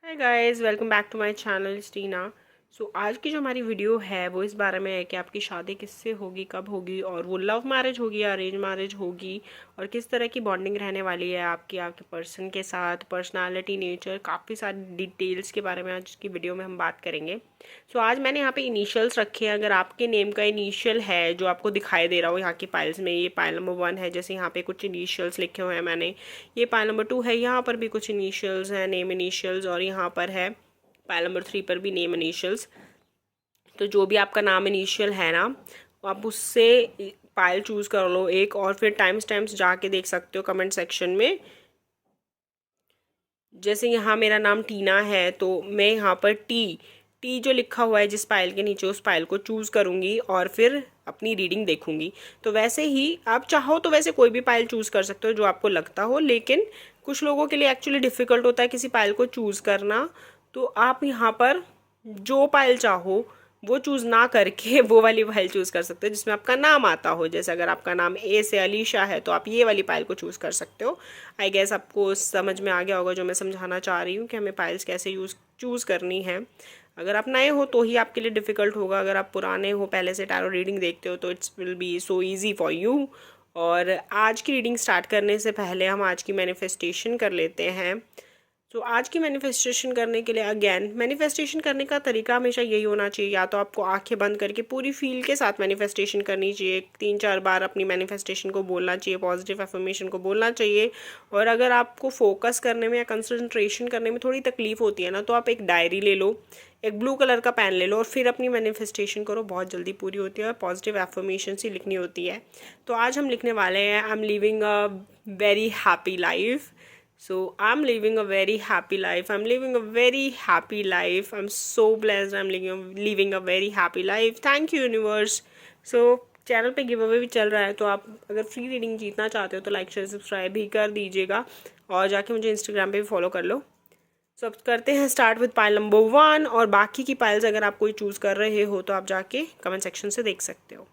Hi guys, welcome back to my channel Stina. आज की जो हमारी वीडियो है वो इस बारे में है कि आपकी शादी किससे होगी, कब होगी, और वो लव मैरिज होगी या अरेंज मैरिज होगी, और किस तरह की बॉन्डिंग रहने वाली है आपकी आपके पर्सन के साथ, पर्सनालिटी, नेचर, काफ़ी सारी डिटेल्स के बारे में आज की वीडियो में हम बात करेंगे। आज मैंने यहाँ पे इनिशियल्स रखे हैं। अगर आपके नेम का इनिशियल है जो आपको दिखाई दे रहा हो यहाँ की पाइल्स में, ये पाइल नंबर 1 है, जैसे यहाँ पे कुछ इनिशियल्स लिखे हुए हैं मैंने, ये पाइल नंबर 2 है, यहाँ पर भी कुछ इनिशियल्स हैं, नेम इनिशियल्स, और यहाँ पर है पाइल नंबर 3 पर भी नेम इनिशियल्स। तो जो भी आपका नाम इनिशियल है ना, आप उससे पाइल चूज़ कर लो एक, और फिर टाइम्स जाके देख सकते हो कमेंट सेक्शन में। जैसे यहाँ मेरा नाम टीना है तो मैं यहाँ पर टी टी जो लिखा हुआ है जिस पाइल के नीचे, उस पाइल को चूज़ करूँगी और फिर अपनी रीडिंग देखूँगी। तो वैसे ही आप चाहो तो वैसे कोई भी पाइल चूज़ कर सकते हो जो आपको लगता हो, लेकिन कुछ लोगों के लिए एक्चुअली डिफ़िकल्ट होता है किसी पाइल को चूज़ करना। तो आप यहाँ पर जो पाइल चाहो वो चूज़ ना करके वो वाली पाइल चूज़ कर सकते हो जिसमें आपका नाम आता हो। जैसे अगर आपका नाम ए से अलीशा है तो आप ये वाली पाइल को चूज़ कर सकते हो। आई गेस आपको समझ में आ गया होगा जो मैं समझाना चाह रही हूँ कि हमें पाइल्स कैसे चूज़ करनी है। अगर आप नए हो तो ही आपके लिए डिफ़िकल्ट होगा, अगर आप पुराने हो, पहले से टैरो रीडिंग देखते हो, तो it's will be so easy for you. और आज की रीडिंग स्टार्ट करने से पहले हम आज की मैनिफेस्टेशन कर लेते हैं। आज की मैनिफेस्टेशन करने के लिए, अगेन मैनिफेस्टेशन करने का तरीका हमेशा यही होना चाहिए, या तो आपको आंखें बंद करके पूरी फील के साथ मैनिफेस्टेशन करनी चाहिए, 3-4 बार अपनी मैनिफेस्टेशन को बोलना चाहिए, पॉजिटिव एफर्मेशन को बोलना चाहिए। और अगर आपको फोकस करने में या कंसंट्रेशन करने में थोड़ी तकलीफ होती है ना, तो आप एक डायरी ले लो, एक ब्लू कलर का पेन ले लो और फिर अपनी मैनिफेस्टेशन करो, बहुत जल्दी पूरी होती है और पॉजिटिव एफर्मेशन ही लिखनी होती है। तो आज हम लिखने वाले हैं, I am living a very happy life. I'm living a very happy life. I'm living a very happy life. I'm so blessed. I'm living a very happy life. Thank you universe. Channel पे give away भी चल रहा है, तो आप अगर free reading जीतना चाहते हो तो लाइक शेयर सब्सक्राइब भी कर दीजिएगा, और जाके मुझे इंस्टाग्राम पे भी फॉलो कर लो। अब करते हैं स्टार्ट विद पाइल नंबर 1, और बाकी की पाइल्स अगर आप कोई चूज़ कर रहे हो तो आप जाके कमेंट सेक्शन से देख सकते हो।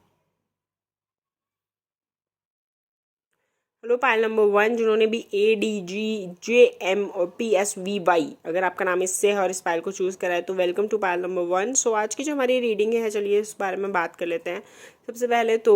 हेलो पाइल नंबर 1, जिन्होंने भी ADGJM और PSVY, अगर आपका नाम इससे है और इस पाइल को चूज़ करा है तो वेलकम टू पाइल नंबर 1। आज की जो हमारी रीडिंग है, चलिए इस बारे में बात कर लेते हैं। सबसे पहले तो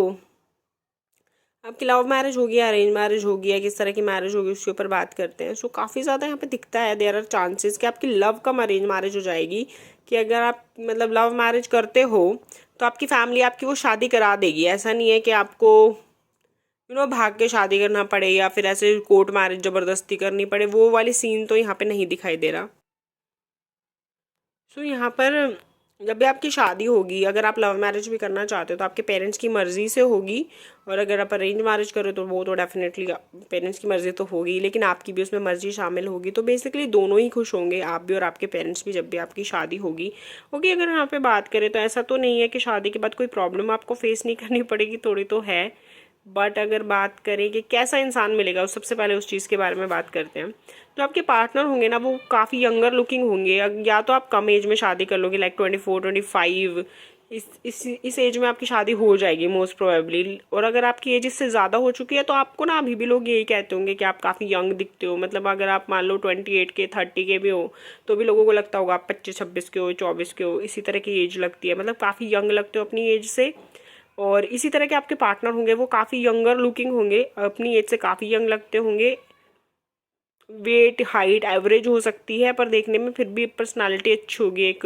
आपकी लव मैरिज होगी या अरेंज मैरिज होगी या किस तरह की मैरिज होगी उसके ऊपर बात करते हैं। काफ़ी ज़्यादा यहाँ पे दिखता है, देयर आर चांसेस कि आपकी लव कम अरेंज मैरिज हो जाएगी। कि अगर आप मतलब लव मैरिज करते हो तो आपकी फैमिली आपकी वो शादी करा देगी। ऐसा नहीं है कि आपको भाग के शादी करना पड़े या फिर ऐसे कोर्ट मैरिज ज़बरदस्ती करनी पड़े, वो वाली सीन तो यहाँ पे नहीं दिखाई दे रहा। यहाँ पर जब भी आपकी शादी होगी, अगर आप लव मैरिज भी करना चाहते हो तो आपके पेरेंट्स की मर्ज़ी से होगी, और अगर आप अरेंज मैरिज करो तो वो तो डेफिनेटली पेरेंट्स की मर्ज़ी तो होगी, लेकिन आपकी भी उसमें मर्ज़ी शामिल होगी। तो बेसिकली दोनों ही खुश होंगे, आप भी और आपके पेरेंट्स भी, जब भी आपकी शादी होगी। ओके, अगर यहाँ पे बात करें तो ऐसा तो नहीं है कि शादी के बाद कोई प्रॉब्लम आपको फेस नहीं करनी पड़ेगी, थोड़ी तो है। बट अगर बात करें कि कैसा इंसान मिलेगा, उस सबसे पहले उस चीज़ के बारे में बात करते हैं। जो आपके पार्टनर होंगे ना, वो काफ़ी यंगर लुकिंग होंगे, या तो आप कम एज में शादी कर लोगे, लाइक 24-25, इस एज में आपकी शादी हो जाएगी मोस्ट प्रोबेबली। और अगर आपकी एज इससे ज़्यादा हो चुकी है तो आपको ना अभी भी लोग यही कहते होंगे कि आप काफ़ी यंग दिखते हो। मतलब अगर आप मान लो 28 के, 30 के भी हो तो भी लोगों को लगता होगा आप 25-26 के हो, 24 के हो, इसी तरह की एज लगती है। मतलब काफ़ी यंग लगते हो अपनी एज से। और इसी तरह के आपके पार्टनर होंगे, वो काफ़ी यंगर लुकिंग होंगे, अपनी एज से काफ़ी यंग लगते होंगे। वेट हाइट एवरेज हो सकती है, पर देखने में फिर भी पर्सनालिटी अच्छी होगी, एक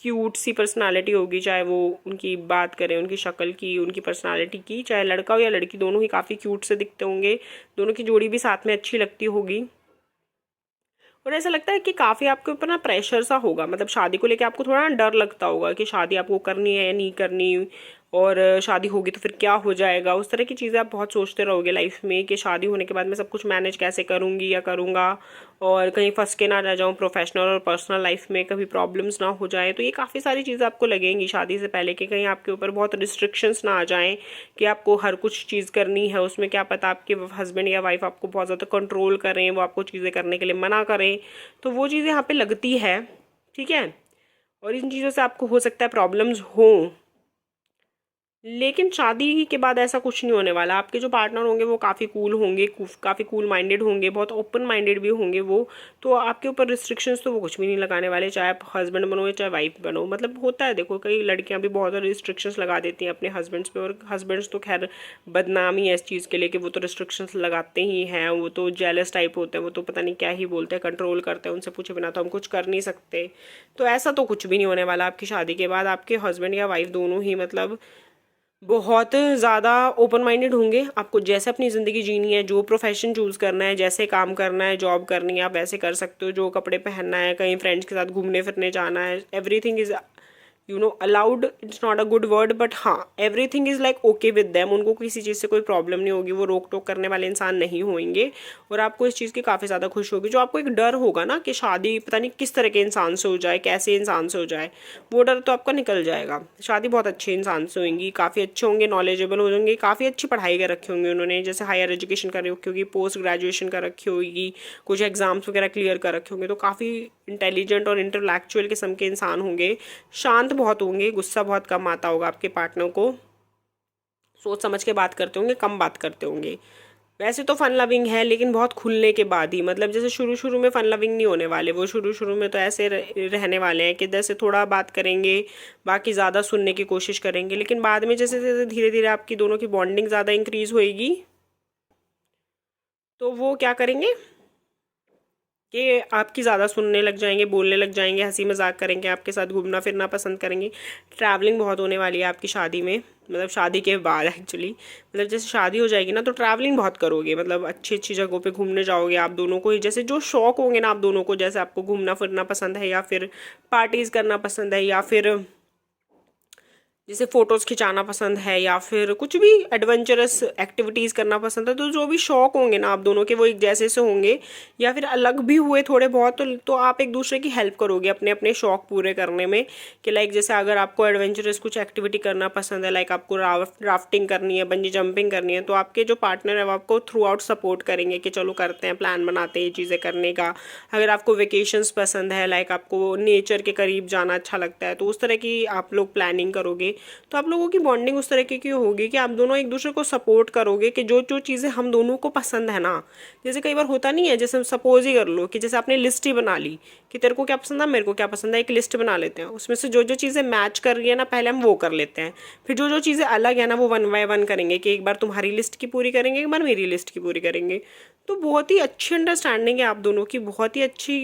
क्यूट सी पर्सनालिटी होगी। चाहे वो उनकी बात करें, उनकी शक्ल की, उनकी पर्सनालिटी की, चाहे लड़का हो या लड़की, दोनों ही काफ़ी क्यूट से दिखते होंगे। दोनों की जोड़ी भी साथ में अच्छी लगती होगी। और ऐसा लगता है कि काफ़ी आपके ऊपर ना प्रेशर सा होगा, मतलब शादी को लेके आपको थोड़ा ना डर लगता होगा कि शादी आपको करनी है या नहीं करनी, और शादी होगी तो फिर क्या हो जाएगा। उस तरह की चीज़ें आप बहुत सोचते रहोगे लाइफ में कि शादी होने के बाद मैं सब कुछ मैनेज कैसे करूँगी या करूँगा, और कहीं फंस के ना रह जाऊँ प्रोफेशनल और पर्सनल लाइफ में, कभी प्रॉब्लम्स ना हो जाए। तो ये काफ़ी सारी चीज़ें आपको लगेंगी शादी से पहले कि कहीं आपके ऊपर बहुत रिस्ट्रिक्शंस ना आ जाएं कि आपको हर कुछ चीज़ करनी है। उसमें क्या पता आपके हस्बैंड या वाइफ आपको बहुत ज़्यादा कंट्रोल करें, वो आपको चीज़ें करने के लिए मना करें। तो वो चीज़ें यहाँ पे लगती है, ठीक है। और इन चीज़ों से आपको हो सकता है प्रॉब्लम्स हों। लेकिन शादी के बाद ऐसा कुछ नहीं होने वाला। आपके जो पार्टनर होंगे वो काफ़ी कूल होंगे, काफ़ी कूल माइंडेड होंगे, बहुत ओपन माइंडेड भी होंगे वो। तो आपके ऊपर रिस्ट्रिक्शंस तो वो कुछ भी नहीं लगाने वाले, चाहे आप हस्बैंड बनो या चाहे वाइफ बनो। मतलब होता है, देखो कई लड़कियां भी बहुत सारे रिस्ट्रिक्शंस लगा देती हैं अपने हस्बैंड्स पे, और हस्बैंड्स तो खैर बदनामी है इस चीज़ के लिए कि वो तो रिस्ट्रिक्शंस लगाते ही हैं, वो तो जेलस टाइप होते हैं, वो तो पता नहीं क्या ही बोलते हैं, कंट्रोल करते हैं, उनसे पूछे बिना तो हम कुछ कर नहीं सकते। तो ऐसा तो कुछ भी नहीं होने वाला आपकी शादी के बाद। आपके हस्बैंड या वाइफ दोनों ही मतलब बहुत ज़्यादा ओपन माइंडेड होंगे। आपको जैसे अपनी ज़िंदगी जीनी है, जो प्रोफेशन चूज़ करना है, जैसे काम करना है, जॉब करनी है, आप वैसे कर सकते हो। जो कपड़े पहनना है, कहीं फ्रेंड्स के साथ घूमने फिरने जाना है, everything is allowed. It's not a good word but हाँ, everything is like okay with them. उनको किसी चीज़ से कोई प्रॉब्लम नहीं होगी, वो रोक टोक करने वाले इंसान नहीं होंगे। और आपको इस चीज़ की काफ़ी ज़्यादा खुशी होगी। जो आपको एक डर होगा ना कि शादी पता नहीं किस तरह के इंसान से हो जाए, कैसे इंसान से हो जाए, वो डर तो आपका निकल जाएगा। शादी बहुत अच्छे इंसान से होंगी, काफ़ी अच्छे होंगे, नॉलेजेबल हो जाएंगे, काफ़ी अच्छी पढ़ाई कर रखी होंगी उन्होंने, जैसे हायर एजुकेशन कर रखी होगी, पोस्ट ग्रेजुएशन कर रखी होगी, कुछ एग्जाम्स वगैरह क्लियर कर रखे होंगे। तो काफ़ी इंटेलिजेंट और इंटेलेक्चुअल किस्म के इंसान होंगे। शांत बहुत होंगे, गुस्सा बहुत कम आता होगा आपके पार्टनर को, सोच समझ के बात करते होंगे, कम बात करते होंगे। वैसे तो फन लविंग है, लेकिन बहुत खुलने के बाद ही। मतलब जैसे शुरू शुरू में फन लविंग नहीं होने वाले, वो शुरू शुरू में तो ऐसे रहने वाले हैं कि जैसे थोड़ा बात करेंगे, बाकी ज़्यादा सुनने की कोशिश करेंगे। लेकिन बाद में जैसे जैसे धीरे धीरे आपकी दोनों की बॉन्डिंग ज़्यादा इंक्रीज होएगी, तो वो क्या करेंगे कि आपकी ज़्यादा सुनने लग जाएंगे, बोलने लग जाएंगे, हंसी मजाक करेंगे, आपके साथ घूमना फिरना पसंद करेंगे। ट्रैवलिंग बहुत होने वाली है आपकी शादी में, मतलब शादी के बाद एक्चुअली। मतलब जैसे शादी हो जाएगी ना तो ट्रैवलिंग बहुत करोगे, मतलब अच्छी अच्छी जगहों पे घूमने जाओगे आप दोनों को ही। जैसे जो शौक होंगे ना आप दोनों को, जैसे आपको घूमना फिरना पसंद है, या फिर पार्टीज़ करना पसंद है, या फिर जैसे फोटोज़ खिंचाना पसंद है, या फिर कुछ भी एडवेंचरस एक्टिविटीज़ करना पसंद है, तो जो भी शौक होंगे ना आप दोनों के वो एक जैसे से होंगे। या फिर अलग भी हुए थोड़े बहुत तो आप एक दूसरे की हेल्प करोगे अपने अपने शौक पूरे करने में। कि लाइक जैसे अगर आपको एडवेंचरस कुछ एक्टिविटी करना पसंद है, लाइक आपको राफ्टिंग करनी है, बंजी जंपिंग करनी है, तो आपके जो पार्टनर है वो आपको थ्रू आउट सपोर्ट करेंगे कि चलो करते हैं, प्लान बनाते हैं ये चीज़ें करने का। अगर आपको वेकेशंस पसंद है, लाइक आपको नेचर के करीब जाना अच्छा लगता है, तो उस तरह की आप लोग प्लानिंग करोगे। तो आप लोगों की बॉन्डिंग उस तरीके की होगी कि आप दोनों एक दूसरे को सपोर्ट करोगे कि जो जो चीज़ें हम दोनों को पसंद है ना। जैसे कई बार होता नहीं है, जैसे सपोज ही कर लो कि जैसे आपने लिस्ट ही बना ली कि तेरे को क्या पसंद है, मेरे को क्या पसंद है, एक लिस्ट बना लेते हैं, उसमें से जो जो चीज़ें मैच कर रही है ना पहले हम वो कर लेते हैं। फिर जो जो चीज़ें अलग है ना वो वन बाय वन करेंगे, कि एक बार तुम्हारी लिस्ट की पूरी करेंगे, एक बार मेरी लिस्ट की पूरी करेंगे। तो बहुत ही अच्छी अंडरस्टैंडिंग है आप दोनों की, बहुत ही अच्छी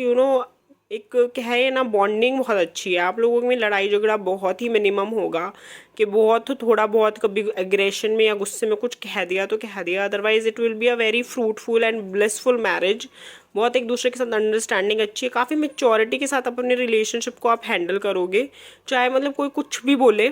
एक क्या है ना, बॉन्डिंग बहुत अच्छी है। आप लोगों में लड़ाई झगड़ा बहुत ही मिनिमम होगा, कि बहुत थोड़ा बहुत कभी एग्रेशन में या गुस्से में कुछ कह दिया तो कह दिया, otherwise it will be a very fruitful and blissful marriage. बहुत एक दूसरे के साथ अंडरस्टैंडिंग अच्छी है, काफ़ी मेच्योरिटी के साथ अपने रिलेशनशिप को आप हैंडल करोगे। चाहे मतलब कोई कुछ भी बोले,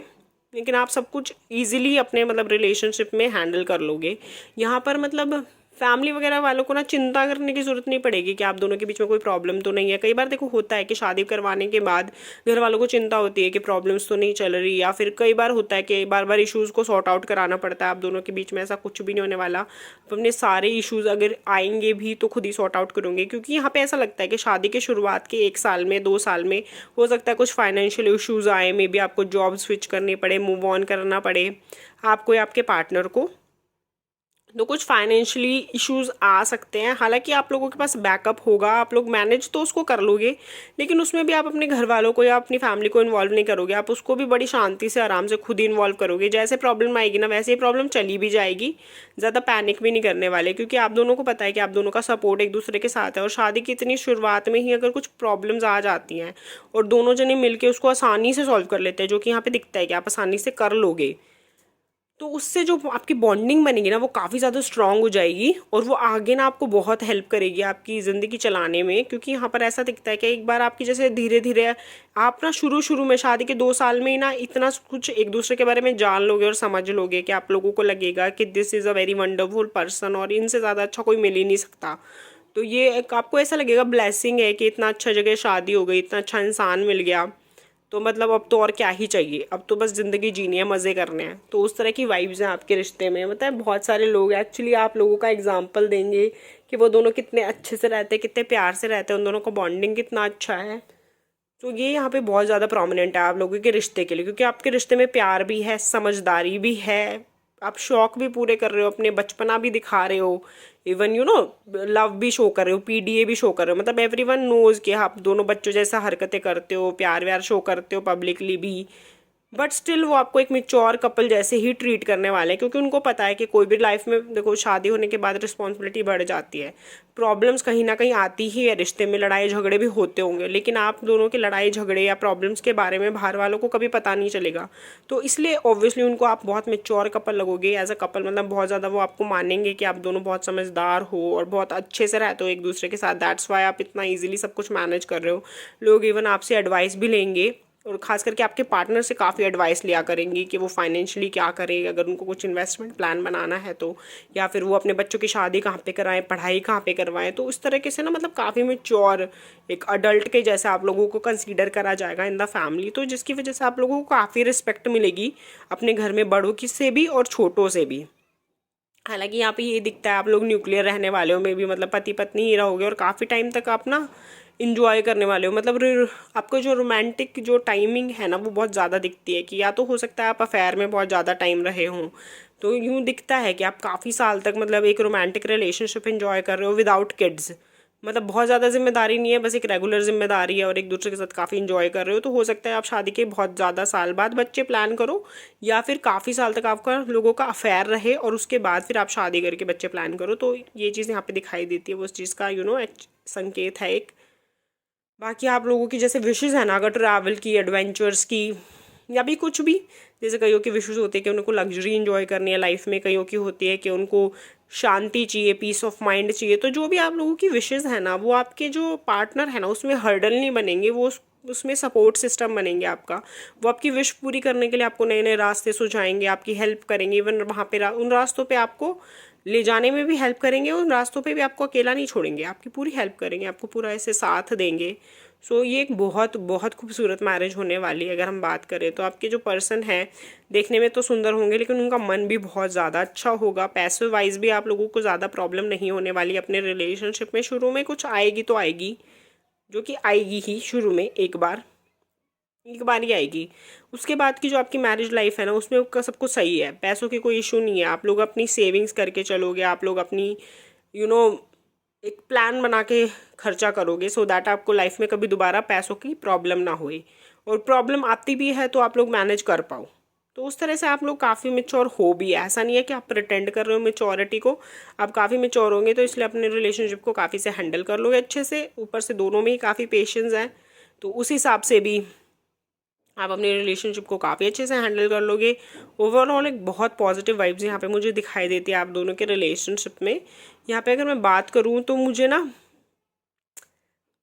लेकिन आप सब कुछ ईजिली अपने मतलब रिलेशनशिप में हैंडल कर लोगे। यहाँ पर मतलब फैमिली वगैरह वालों को ना चिंता करने की ज़रूरत नहीं पड़ेगी कि आप दोनों के बीच में कोई प्रॉब्लम तो नहीं है। कई बार देखो होता है कि शादी करवाने के बाद घर वालों को चिंता होती है कि प्रॉब्लम्स तो नहीं चल रही, या फिर कई बार होता है कि बार बार इश्यूज़ को सॉर्ट आउट कराना पड़ता है आप दोनों के बीच में। ऐसा कुछ भी नहीं होने वाला। आप अपने सारे इश्यूज़ अगर आएंगे भी तो खुद ही सॉर्ट आउट करोगे, क्योंकि यहाँ पे ऐसा लगता है कि शादी के शुरुआत के 1 साल में 2 साल में हो सकता है कुछ फाइनेंशियल इश्यूज़ आए, मे बी आपको जॉब स्विच करनी पड़े, मूव ऑन करना पड़े आपको या आपके पार्टनर को। तो कुछ फाइनेंशियली इश्यूज आ सकते हैं, हालांकि आप लोगों के पास बैकअप होगा, आप लोग मैनेज तो उसको कर लोगे। लेकिन उसमें भी आप अपने घर वालों को या अपनी फैमिली को इन्वॉल्व नहीं करोगे, आप उसको भी बड़ी शांति से आराम से खुद ही इन्वॉल्व करोगे। जैसे प्रॉब्लम आएगी ना वैसे ही प्रॉब्लम चली भी जाएगी, ज़्यादा पैनिक भी नहीं करने वाले, क्योंकि आप दोनों को पता है कि आप दोनों का सपोर्ट एक दूसरे के साथ है। और शादी की इतनी शुरुआत में ही अगर कुछ प्रॉब्लम्स आ जाती हैं और दोनों जने मिलकर उसको आसानी से सॉल्व कर लेते हैं, जो कि यहाँ पे दिखता है कि आप आसानी से कर लोगे, तो उससे जो आपकी बॉन्डिंग बनेगी ना वो काफ़ी ज़्यादा स्ट्रांग हो जाएगी, और वो आगे ना आपको बहुत हेल्प करेगी आपकी ज़िंदगी चलाने में। क्योंकि यहाँ पर ऐसा दिखता है कि एक बार आपकी जैसे धीरे धीरे आप ना शुरू शुरू में शादी के 2 साल में ही ना इतना कुछ एक दूसरे के बारे में जान लोगे और समझ लोगे कि आप लोगों को लगेगा कि this is a very wonderful person, और इनसे ज़्यादा अच्छा कोई मिल ही नहीं सकता। तो ये एक आपको ऐसा लगेगा ब्लेसिंग है कि इतना अच्छा जगह शादी हो गई, इतना अच्छा इंसान मिल गया, तो मतलब अब तो और क्या ही चाहिए, अब तो बस ज़िंदगी जीनी है, मज़े करने हैं। तो उस तरह की वाइब्स हैं आपके रिश्ते में। मतलब बहुत सारे लोग एक्चुअली आप लोगों का एग्जाम्पल देंगे कि वो दोनों कितने अच्छे से रहते हैं, कितने प्यार से रहते हैं, उन दोनों का बॉन्डिंग कितना अच्छा है। तो ये यहाँ पे बहुत ज़्यादा प्रोमिनेंट है आप लोगों के रिश्ते के लिए, क्योंकि आपके रिश्ते में प्यार भी है, समझदारी भी है, आप शौक भी पूरे कर रहे हो, अपने बचपना भी दिखा रहे हो, इवन लव भी शो कर रहे हो, पीडीए भी शो कर रहे हो, मतलब एवरीवन नोज कि आप दोनों बच्चों जैसा हरकतें करते हो, प्यार व्यार शो करते हो पब्लिकली भी। बट स्टिल वो आपको एक मेच्योर कपल जैसे ही ट्रीट करने वाले हैं, क्योंकि उनको पता है कि कोई भी लाइफ में देखो शादी होने के बाद रिस्पॉन्सिबिलिटी बढ़ जाती है, प्रॉब्लम्स कहीं ना कहीं आती ही है, रिश्ते में लड़ाई झगड़े भी होते होंगे, लेकिन आप दोनों के लड़ाई झगड़े या प्रॉब्लम्स के बारे में बाहर वालों को कभी पता नहीं चलेगा। तो इसलिए ऑब्वियसली उनको आप बहुत मेच्योर कपल लगोगे एज अ कपल, मतलब बहुत ज़्यादा वो आपको मानेंगे कि आप दोनों बहुत समझदार हो और बहुत अच्छे से रहते हो एक दूसरे के साथ। दैट्स वाई आप इतना ईजिली सब कुछ मैनेज कर रहे हो। लोग इवन आपसे एडवाइस भी लेंगे, और ख़ास करके आपके पार्टनर से काफ़ी एडवाइस लिया करेंगी कि वो फाइनेंशियली क्या करे, अगर उनको कुछ इन्वेस्टमेंट प्लान बनाना है तो, या फिर वो अपने बच्चों की शादी कहाँ पे कराएं, पढ़ाई कहाँ पे करवाएं। तो उस तरीके से ना मतलब काफ़ी मैच्योर एक अडल्ट के जैसे आप लोगों को कंसीडर करा जाएगा इन द फैमिली, तो जिसकी वजह से आप लोगों को काफ़ी रिस्पेक्ट मिलेगी अपने घर में बड़ों की से भी और छोटों से भी। हालांकि यहाँ पे ये दिखता है आप लोग न्यूक्लियर रहने वाले हो में भी, मतलब पति पत्नी ही रहोगे और काफ़ी टाइम तक आप ना इंजॉय करने वाले हो, मतलब आपको जो रोमांटिक जो टाइमिंग है ना वो बहुत ज़्यादा दिखती है, कि या तो हो सकता है आप अफेयर में बहुत ज़्यादा टाइम रहे हों, तो यूँ दिखता है कि आप काफ़ी साल तक मतलब एक रोमांटिक रिलेशनशिप इंजॉय कर रहे हो विदाउट किड्स, मतलब बहुत ज़्यादा जिम्मेदारी नहीं है, बस एक रेगुलर जिम्मेदारी है और एक दूसरे के साथ काफ़ी इंजॉय कर रहे हो। तो हो सकता है आप शादी के बहुत ज़्यादा साल बाद बच्चे प्लान करो, या फिर काफ़ी साल तक आपका लोगों का अफेयर रहे और उसके बाद फिर आप शादी करके बच्चे प्लान करो। तो ये चीज़ यहाँ पे दिखाई देती है, वो उस चीज़ का एक संकेत है एक। बाकी आप लोगों की जैसे विशेज़ है ना, अगर ट्रैवल की, एडवेंचर्स की, या भी कुछ भी, जैसे कईयों की विशेज़ होती है कि उनको लग्जरी इंजॉय करनी है लाइफ में, कईयों की होती है कि उनको शांति चाहिए, पीस ऑफ माइंड चाहिए। तो जो भी आप लोगों की विशेज़ है ना, वो आपके जो पार्टनर है ना उसमें हर्डल नहीं बनेंगे, वो उसमें सपोर्ट सिस्टम बनेंगे आपका। वो आपकी विश पूरी करने के लिए आपको नए नए रास्ते सुझाएंगे, आपकी हेल्प करेंगे, इवन वहाँ पे उन रास्तों पे आपको ले जाने में भी हेल्प करेंगे, उन रास्तों पे भी आपको अकेला नहीं छोड़ेंगे, आपकी पूरी हेल्प करेंगे, आपको पूरा ऐसे साथ देंगे। सो ये एक बहुत बहुत खूबसूरत मैरिज होने वाली है। अगर हम बात करें तो आपके जो पर्सन है देखने में तो सुंदर होंगे, लेकिन उनका मन भी बहुत ज़्यादा अच्छा होगा। पैसे वाइज भी आप लोगों को ज़्यादा प्रॉब्लम नहीं होने वाली अपने रिलेशनशिप में। शुरू में कुछ आएगी तो आएगी, जो कि आएगी ही शुरू में, एक बार ही आएगी। उसके बाद की जो आपकी मैरिज लाइफ है ना उसमें आपका सब कुछ सही है, पैसों की कोई इशू नहीं है, आप लोग अपनी सेविंग्स करके चलोगे, आप लोग अपनी यू नो एक प्लान बना के खर्चा करोगे, सो दैट आपको लाइफ में कभी दोबारा पैसों की प्रॉब्लम ना होए, और प्रॉब्लम आती भी है तो आप लोग मैनेज कर पाओ। तो उस तरह से आप लोग काफ़ी मेच्योर हो भी, ऐसा नहीं है कि आप प्रिटेंड कर रहे हो मेच्योरिटी को, आप काफ़ी मेच्योर होंगे, तो इसलिए अपने रिलेशनशिप को काफ़ी से हैंडल कर लोगे अच्छे से। ऊपर से दोनों में ही काफ़ी पेशेंस है, तो उस हिसाब से भी आप अपने रिलेशनशिप को काफ़ी अच्छे से हैंडल कर लोगे। ओवरऑल एक बहुत पॉजिटिव वाइब्स यहाँ पे मुझे दिखाई देती है आप दोनों के रिलेशनशिप में। यहाँ पे अगर मैं बात करूँ तो मुझे ना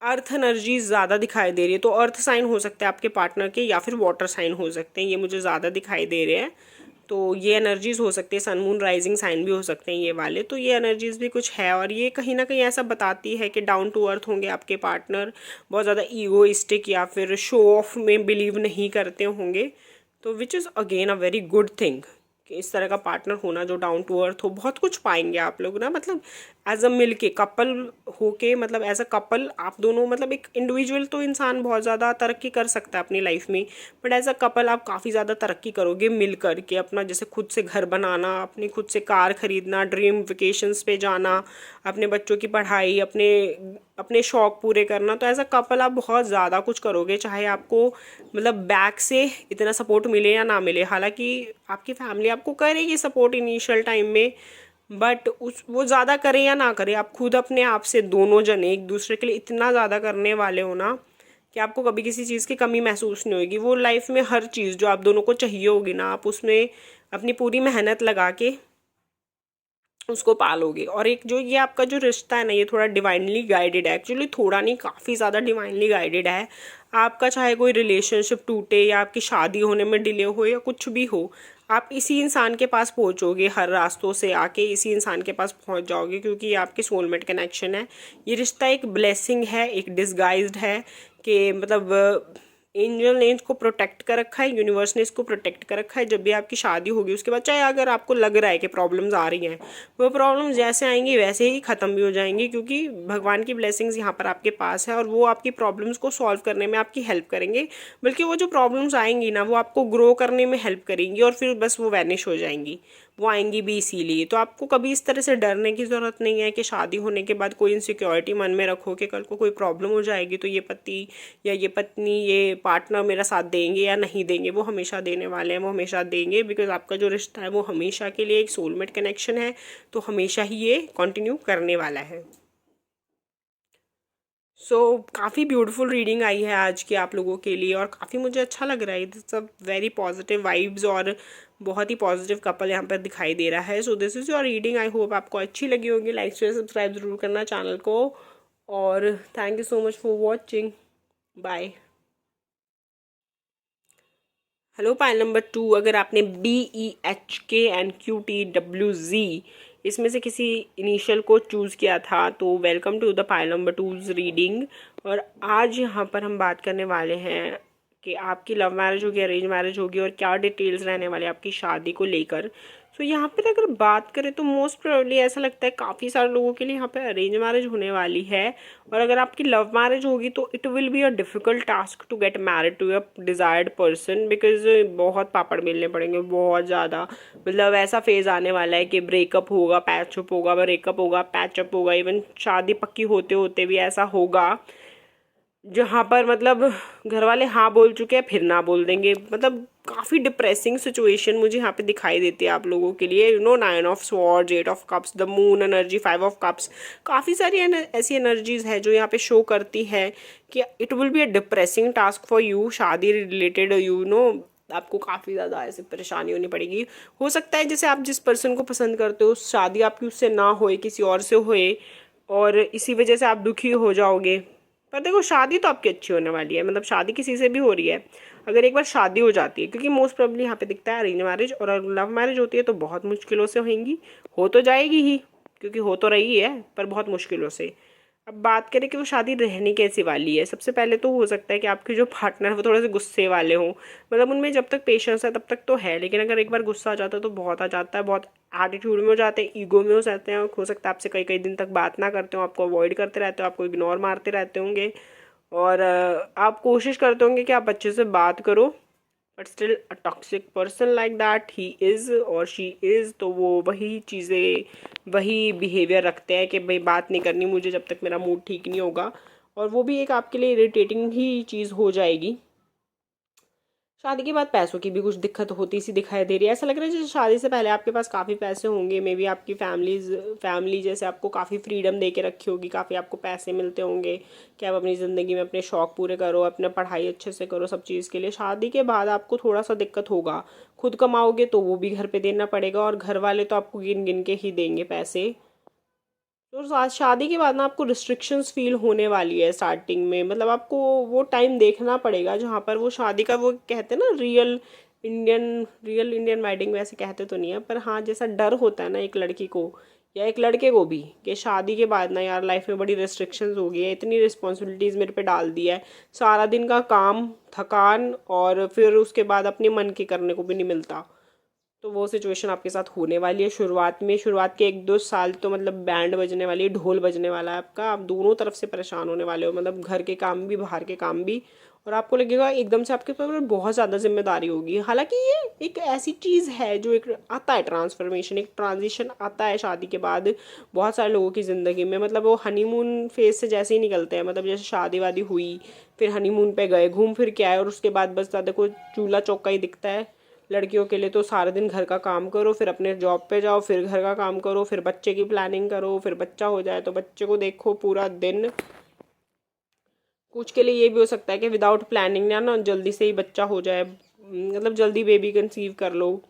अर्थ एनर्जी ज़्यादा दिखाई दे रही है, तो अर्थ साइन हो सकता है आपके पार्टनर के, या फिर वाटर साइन हो सकते हैं, ये मुझे ज़्यादा दिखाई दे रहे हैं। तो ये एनर्जीज हो सकती है, सन मून राइजिंग साइन भी हो सकते हैं ये वाले, तो ये एनर्जीज भी कुछ है। और ये कहीं ना कहीं ऐसा बताती है कि डाउन टू अर्थ होंगे आपके पार्टनर, बहुत ज़्यादा ईगोइस्टिक या फिर शो ऑफ में बिलीव नहीं करते होंगे, तो which is again a very good thing कि इस तरह का पार्टनर होना जो डाउन टू अर्थ हो। बहुत कुछ पाएंगे आप लोग ना, मतलब एज अ मिल के कपल होके, मतलब एज अ कपल आप दोनों, मतलब एक इंडिविजुअल तो इंसान बहुत ज़्यादा तरक्की कर सकता है अपनी लाइफ में, बट एज अ कपल आप काफ़ी ज़्यादा तरक्की करोगे मिल कर के। अपना जैसे खुद से घर बनाना, अपनी खुद से कार खरीदना, ड्रीम वेकेशंस पे जाना, अपने बच्चों की पढ़ाई, अपने अपने शौक़ पूरे करना, तो एज अ कपल आप बहुत ज़्यादा कुछ करोगे, चाहे आपको मतलब बैक से इतना सपोर्ट मिले या ना मिले। हालांकि आपकी फैमिली आपको करेगी सपोर्ट इनिशियल टाइम में, बट वो ज़्यादा करे या ना करे, आप खुद अपने आप से दोनों जने एक दूसरे के लिए इतना ज़्यादा करने वाले हो ना कि आपको कभी किसी चीज़ की कमी महसूस नहीं होगी। वो लाइफ में हर चीज़ जो आप दोनों को चाहिए होगी ना, आप उसमें अपनी पूरी मेहनत लगा के उसको पालोगे। और एक जो ये आपका जो रिश्ता है ना, ये थोड़ा डिवाइनली गाइडेड है, एक्चुअली थोड़ा नहीं काफ़ी ज़्यादा डिवाइनली गाइडेड है। आपका चाहे कोई रिलेशनशिप टूटे या आपकी शादी होने में डिले हो या कुछ भी हो, आप इसी इंसान के पास पहुंचोगे, हर रास्तों से आके इसी इंसान के पास पहुंच जाओगे, क्योंकि ये आपके सोलमेट कनेक्शन है। ये रिश्ता एक ब्लेसिंग है, एक डिसगाइज्ड है कि मतलब एंजल ने इसको प्रोटेक्ट कर रखा है, यूनिवर्स ने इसको प्रोटेक्ट कर रखा है। जब भी आपकी शादी होगी उसके बाद, चाहे अगर आपको लग रहा है कि प्रॉब्लम्स आ रही हैं, वो प्रॉब्लम्स जैसे आएंगी वैसे ही ख़त्म भी हो जाएंगी, क्योंकि भगवान की ब्लेसिंग्स यहाँ पर आपके पास है और वो आपकी प्रॉब्लम्स को सॉल्व करने में आपकी हेल्प करेंगे। बल्कि वो जो प्रॉब्लम्स आएंगी ना, वो आपको ग्रो करने में हेल्प करेंगी और फिर बस वो वैनिश हो जाएंगी। वो आएंगी भी इसीलिए। तो आपको कभी इस तरह से डरने की ज़रूरत नहीं है कि शादी होने के बाद कोई इनसिक्योरिटी मन में रखो कि कल को कोई प्रॉब्लम हो जाएगी तो ये पति या ये पत्नी, ये पार्टनर मेरा साथ देंगे या नहीं देंगे। वो हमेशा देने वाले हैं, वो हमेशा देंगे, बिकॉज आपका जो रिश्ता है वो हमेशा के लिए एक सोलमेट कनेक्शन है, तो हमेशा ही ये कंटिन्यू करने वाला है। काफ़ी ब्यूटीफुल रीडिंग आई है आज की आप लोगों के लिए और काफ़ी मुझे अच्छा लग रहा है। इट्स सब वेरी पॉजिटिव वाइब्स और बहुत ही पॉजिटिव कपल यहाँ पर दिखाई दे रहा है। So this is your reading. I hope आपको अच्छी लगी होगी। लाइक शेयर सब्सक्राइब जरूर करना चैनल को, और thank you so much for watching. Bye. Hello pile number 2, अगर आपने BEHKNQTWZ इसमें से किसी इनिशियल को चूज़ किया था तो welcome to the pile number 2 reading. और आज यहाँ पर हम बात करने वाले हैं कि आपकी लव मैरिज होगी, अरेंज मैरिज होगी, और क्या डिटेल्स रहने वाले आपकी शादी को लेकर। सो यहाँ पर अगर बात करें तो मोस्ट प्रोबेबली ऐसा लगता है काफ़ी सारे लोगों के लिए यहाँ पे अरेंज मैरिज होने वाली है। और अगर आपकी लव मैरिज होगी तो it will be a difficult task to get married to your desired person, because बहुत पापड़ बेलने पड़ेंगे, बहुत ज़्यादा। मतलब ऐसा फेज़ आने वाला है कि ब्रेकअप होगा, पैचअप होगा, ब्रेकअप होगा, पैचअप होगा, इवन शादी पक्की होते होते भी ऐसा होगा जहाँ पर मतलब घर वाले हाँ बोल चुके हैं फिर ना बोल देंगे। मतलब काफ़ी डिप्रेसिंग सिचुएशन मुझे यहाँ पे दिखाई देती है आप लोगों के लिए। 9 of swords, 8 of cups, the moon energy, 5 of cups, काफ़ी सारी ऐसी एनर्जीज है जो यहाँ पे शो करती है कि it will be a depressing task for you. शादी रिलेटेड आपको काफ़ी ज़्यादा ऐसे परेशानी होनी पड़ेगी। हो सकता है जैसे आप जिस पर्सन को पसंद करते हो शादी आपकी उससे ना होए, किसी और से होए, और इसी वजह से आप दुखी हो जाओगे। पर देखो शादी तो आपकी अच्छी होने वाली है, मतलब शादी किसी से भी हो रही है अगर एक बार शादी हो जाती है, क्योंकि मोस्ट प्रोबेबली यहाँ पे दिखता है अरेंज मैरिज, और अगर लव मैरिज होती है तो बहुत मुश्किलों से होंगी। हो तो जाएगी ही, क्योंकि हो तो रही है, पर बहुत मुश्किलों से। अब बात करें कि वो शादी रहने कैसी वाली है। सबसे पहले तो हो सकता है कि आपके जो पार्टनर है वो थोड़े से गुस्से वाले हों। मतलब उनमें जब तक पेशेंस है तब तक तो है, लेकिन अगर एक बार गुस्सा आ जाता है तो बहुत आ जाता है, बहुत एटीट्यूड में हो जाते हैं, ईगो में हो जाते हैं। हो सकता है आपसे कई कई दिन तक बात ना करते हो, आपको अवॉइड करते रहते हो, आपको इग्नोर मारते रहते होंगे, और आप कोशिश करते होंगे कि आप अच्छे से बात करो, but still a toxic person like that he is और शी इज़। तो वो वही चीज़ें, वही बिहेवियर रखते हैं कि भाई बात नहीं करनी मुझे जब तक मेरा मूड ठीक नहीं होगा, और वो भी एक आपके लिए इरिटेटिंग ही चीज़ हो जाएगी। शादी के बाद पैसों की भी कुछ दिक्कत होती सी दिखाई दे रही है। ऐसा लग रहा है जैसे शादी से पहले आपके पास काफ़ी पैसे होंगे, मे बी आपकी फैमिली जैसे आपको काफ़ी फ्रीडम दे के रखी होगी, काफ़ी आपको पैसे मिलते होंगे कि आप अपनी ज़िंदगी में अपने शौक़ पूरे करो, अपना पढ़ाई अच्छे से करो, सब चीज़ के लिए। शादी के बाद आपको थोड़ा सा दिक्कत होगा, खुद कमाओगे तो वो भी घर पे देना पड़ेगा, और घर वाले तो आपको गिन गिन के ही देंगे पैसे। तो शादी के बाद ना आपको रिस्ट्रिक्शंस फील होने वाली है स्टार्टिंग में। मतलब आपको वो टाइम देखना पड़ेगा जहाँ पर वो शादी का, वो कहते हैं ना रियल इंडियन वेडिंग, वैसे कहते तो नहीं है, पर हाँ जैसा डर होता है ना एक लड़की को या एक लड़के को भी कि शादी के बाद ना यार लाइफ में बड़ी रिस्ट्रिक्शंस हो गई है, इतनी रिस्पॉन्सिबिलिटीज़ मेरे पे डाल दी है, सारा दिन का काम, थकान, और फिर उसके बाद अपने मन के करने को भी नहीं मिलता। तो वो सिचुएशन आपके साथ होने वाली है शुरुआत के 1-2 साल तो मतलब बैंड बजने वाली है, ढोल बजने वाला है आपका। आप दोनों तरफ से परेशान होने वाले हो, मतलब घर के काम भी, बाहर के काम भी, और आपको लगेगा एकदम से आपके ऊपर बहुत ज़्यादा जिम्मेदारी होगी। हालांकि ये एक ऐसी चीज़ है जो एक आता है ट्रांसफॉर्मेशन, एक ट्रांजिशन आता है शादी के बाद बहुत सारे लोगों की ज़िंदगी में। मतलब वो हनीमून फेज से जैसे ही निकलते हैं, मतलब जैसे शादी वादी हुई, फिर हनीमून पे गए, घूम फिर के आए, और उसके बाद बस देखो चूल्हा चौका ही दिखता है। लड़कियों के लिए तो सारा दिन घर का काम करो, फिर अपने जॉब पे जाओ, फिर घर का काम करो, फिर बच्चे की प्लानिंग करो, फिर बच्चा हो जाए तो बच्चे को देखो पूरा दिन। कुछ के लिए ये भी हो सकता है कि विदाउट प्लानिंग ना जल्दी से ही बच्चा हो जाए, मतलब जल्दी बेबी कंसीव कर लो,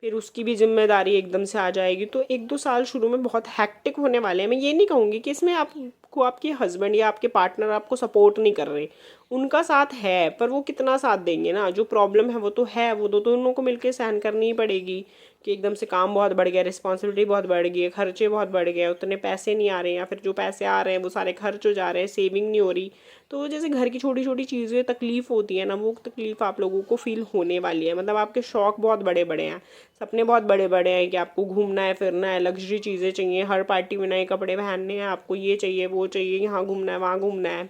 फिर उसकी भी जिम्मेदारी एकदम से आ जाएगी। तो 1-2 साल शुरू में बहुत हैक्टिक होने वाले हैं। मैं ये नहीं कहूँगी कि इसमें आपको आपके हस्बैंड या आपके पार्टनर आपको सपोर्ट नहीं कर रहे, उनका साथ है, पर वो कितना साथ देंगे ना। जो प्रॉब्लम है वो तो है, वो दोनों को मिलकर सहन करनी ही पड़ेगी, कि एकदम से काम बहुत बढ़ गया, रिस्पॉन्सिबिलिटी बहुत बढ़ गई है, खर्चे बहुत बढ़ गए, उतने पैसे नहीं आ रहे हैं, या फिर जो पैसे आ रहे हैं वो सारे खर्च हो जा रहे हैं, सेविंग नहीं हो रही। तो जैसे घर की छोटी छोटी चीज़ें तकलीफ़ होती है ना, वो तकलीफ़ आप लोगों को फील होने वाली है। मतलब आपके शौक बहुत बड़े बड़े हैं, सपने बहुत बड़े बड़े हैं कि आपको घूमना है, फिरना है, लग्जरी चीज़ें चाहिए, हर पार्टी में नए कपड़े पहनने हैं, आपको ये चाहिए वो चाहिए, यहाँ घूमना है वहाँ घूमना है।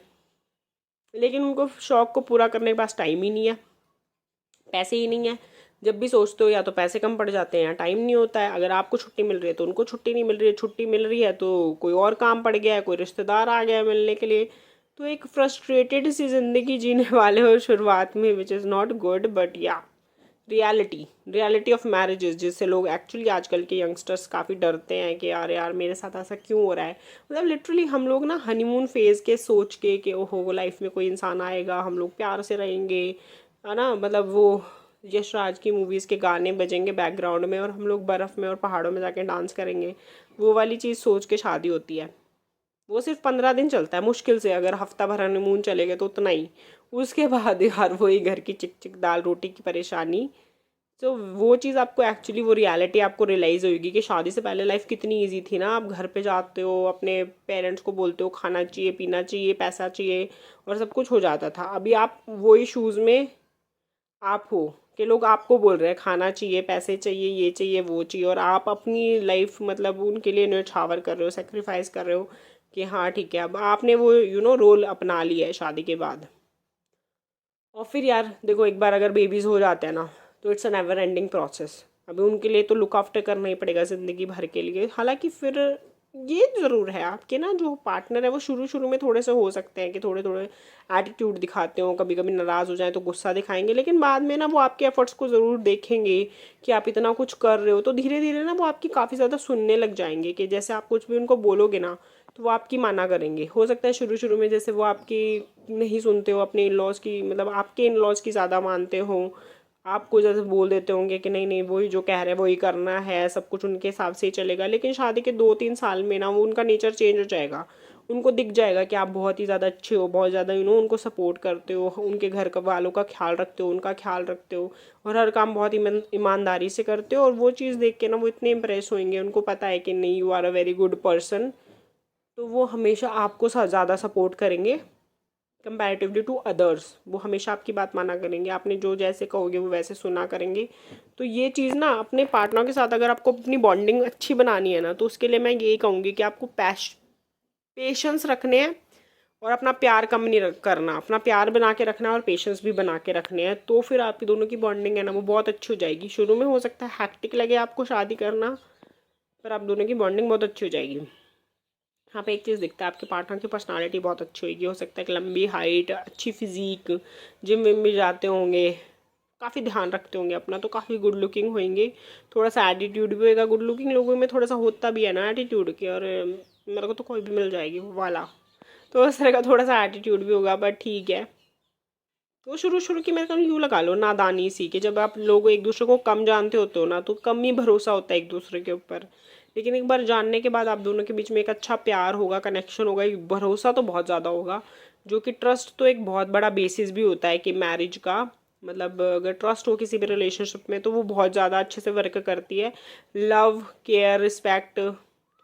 लेकिन उनको शौक को पूरा करने के पास टाइम ही नहीं है, पैसे ही नहीं है। जब भी सोचते हो या तो पैसे कम पड़ जाते हैं या टाइम नहीं होता है। अगर आपको छुट्टी मिल रही है तो उनको छुट्टी नहीं मिल रही है, छुट्टी मिल रही है तो कोई और काम पड़ गया है, कोई रिश्तेदार आ गया है मिलने के लिए। तो एक फ्रस्ट्रेटेड सी ज़िंदगी जीने वाले हो शुरुआत में, which is not good. But या रियलिटी ऑफ मैरिजेस, जिससे लोग एक्चुअली आजकल के यंगस्टर्स काफ़ी डरते हैं कि यार यार मेरे साथ ऐसा क्यों हो रहा है। मतलब लिटरली हम लोग ना हनीमून फेज़ के सोच के कि ओहो लाइफ में कोई इंसान आएगा, हम लोग प्यार से रहेंगे, है ना। मतलब वो यश राज की मूवीज़ के गाने बजेंगे बैकग्राउंड में और हम लोग बर्फ़ में और पहाड़ों में जाके डांस करेंगे, वो वाली चीज़ सोच के शादी होती है। वो सिर्फ 15 दिन चलता है मुश्किल से, अगर हफ्ता भर हनीमून चलेगा तो उतना ही। उसके बाद यार वही घर की चिक चिक दाल रोटी की परेशानी। तो वो चीज़ आपको एक्चुअली, वो रियलिटी आपको रियलाइज़ होगी कि शादी से पहले लाइफ कितनी इजी थी ना। आप घर पे जाते हो, अपने पेरेंट्स को बोलते हो खाना चाहिए, पीना चाहिए, पैसा चाहिए, और सब कुछ हो जाता था। अभी आप वही शूज़ में आप हो कि लोग आपको बोल रहे हैं खाना चाहिए, पैसे चाहिए, ये चाहिए वो चाहिए, और आप अपनी लाइफ मतलब उनके लिए न्यौछावर कर रहे हो, सेक्रीफाइस कर रहे हो कि हाँ ठीक है। अब आपने वो रोल अपना लिया है शादी के बाद। और फिर यार देखो, एक बार अगर बेबीज़ हो जाते हैं ना तो it's a never ending process. अभी उनके लिए तो लुक आफ्टर करना ही पड़ेगा ज़िंदगी भर के लिए। हालांकि फिर ये ज़रूर है, आपके ना जो पार्टनर है वो शुरू शुरू में थोड़े से हो सकते हैं कि थोड़े थोड़े एटीट्यूड दिखाते हो, कभी कभी नाराज़ हो जाए तो गुस्सा दिखाएंगे, लेकिन बाद में ना वो आपके एफर्ट्स को ज़रूर देखेंगे कि आप इतना कुछ कर रहे हो। तो धीरे धीरे ना वो आपकी काफ़ी ज़्यादा सुनने लग जाएंगे कि जैसे आप कुछ भी उनको बोलोगे ना तो वो आपकी माना करेंगे। हो सकता है शुरू शुरू में जैसे वो आपकी नहीं सुनते हो, अपने इन लॉज की, मतलब आपके इन लॉज की ज़्यादा मानते हो, आपको जैसे बोल देते होंगे कि नहीं नहीं वही जो कह रहे हैं वही करना है, सब कुछ उनके हिसाब से ही चलेगा। लेकिन शादी के 2-3 साल में ना वो उनका नेचर चेंज हो जाएगा। उनको दिख जाएगा कि आप बहुत ही ज़्यादा अच्छे हो, बहुत ज़्यादा उनको सपोर्ट करते हो, उनके घर का वालों का ख्याल रखते हो, उनका ख्याल रखते हो, और हर काम बहुत ईमानदारी से करते हो। और वो चीज़ देख के ना वो इतने इम्प्रेस होंगे, उनको पता है कि नहीं you are a very good person. तो वो हमेशा आपको ज़्यादा सपोर्ट करेंगे कंपैरेटिवली टू अदर्स। वो हमेशा आपकी बात माना करेंगे, आपने जो जैसे कहोगे वो वैसे सुना करेंगे। तो ये चीज़ ना अपने पार्टनर के साथ अगर आपको अपनी बॉन्डिंग अच्छी बनानी है ना, तो उसके लिए मैं यही कहूँगी कि आपको पेशेंस रखने हैं, और अपना प्यार कम नहीं करना, अपना प्यार बना के रखना है और पेशेंस भी बना के रखने हैं। तो फिर आपकी दोनों की बॉन्डिंग है ना वो बहुत अच्छी हो जाएगी। शुरू में हो सकता है हैक्टिक लगे आपको शादी करना, पर आप दोनों की बॉन्डिंग बहुत अच्छी हो जाएगी। हाँ पे एक चीज़ दिखता है, आपके पार्टनर की पर्सनालिटी बहुत अच्छी होगी। हो सकता है कि लंबी हाइट, अच्छी फिजिक, जिम विम भी जाते होंगे, काफ़ी ध्यान रखते होंगे अपना, तो काफ़ी गुड लुकिंग होंगे। थोड़ा सा एटीट्यूड भी होगा, गुड लुकिंग लोगों में थोड़ा सा होता भी है ना एटीट्यूड के, और मेरे को तो कोई भी मिल जाएगी वो वाला, तो उस तरह का थोड़ा सा एटीट्यूड भी होगा, बट ठीक है। तो शुरू शुरू की मेरे को यूँ लगा लो नादानी सी, कि जब आप लोग एक दूसरे को कम जानते होते हो ना तो कम ही भरोसा होता है एक दूसरे के ऊपर। लेकिन एक बार जानने के बाद आप दोनों के बीच में एक अच्छा प्यार होगा, कनेक्शन होगा, एक भरोसा तो बहुत ज़्यादा होगा, जो कि ट्रस्ट तो एक बहुत बड़ा बेसिस भी होता है कि मैरिज का। मतलब अगर ट्रस्ट हो किसी भी रिलेशनशिप में तो वो बहुत ज़्यादा अच्छे से वर्क करती है। लव, केयर, रिस्पेक्ट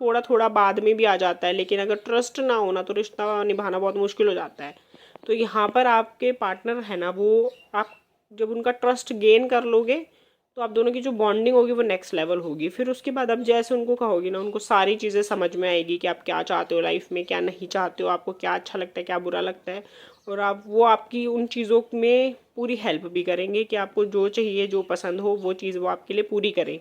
थोड़ा थोड़ा बाद में भी आ जाता है, लेकिन अगर ट्रस्ट ना हो ना तो रिश्ता निभाना बहुत मुश्किल हो जाता है। तो यहाँ पर आपके पार्टनर है ना, वो आप जब उनका ट्रस्ट गेन कर लोगे तो आप दोनों की जो बॉन्डिंग होगी वो नेक्स्ट लेवल होगी। फिर उसके बाद आप जैसे उनको कहोगे ना, उनको सारी चीज़ें समझ में आएगी कि आप क्या चाहते हो लाइफ में, क्या नहीं चाहते हो, आपको क्या अच्छा लगता है, क्या बुरा लगता है। और आप वो आपकी उन चीज़ों में पूरी हेल्प भी करेंगे कि आपको जो चाहिए, जो पसंद हो वो चीज़ वो आपके लिए पूरी करें।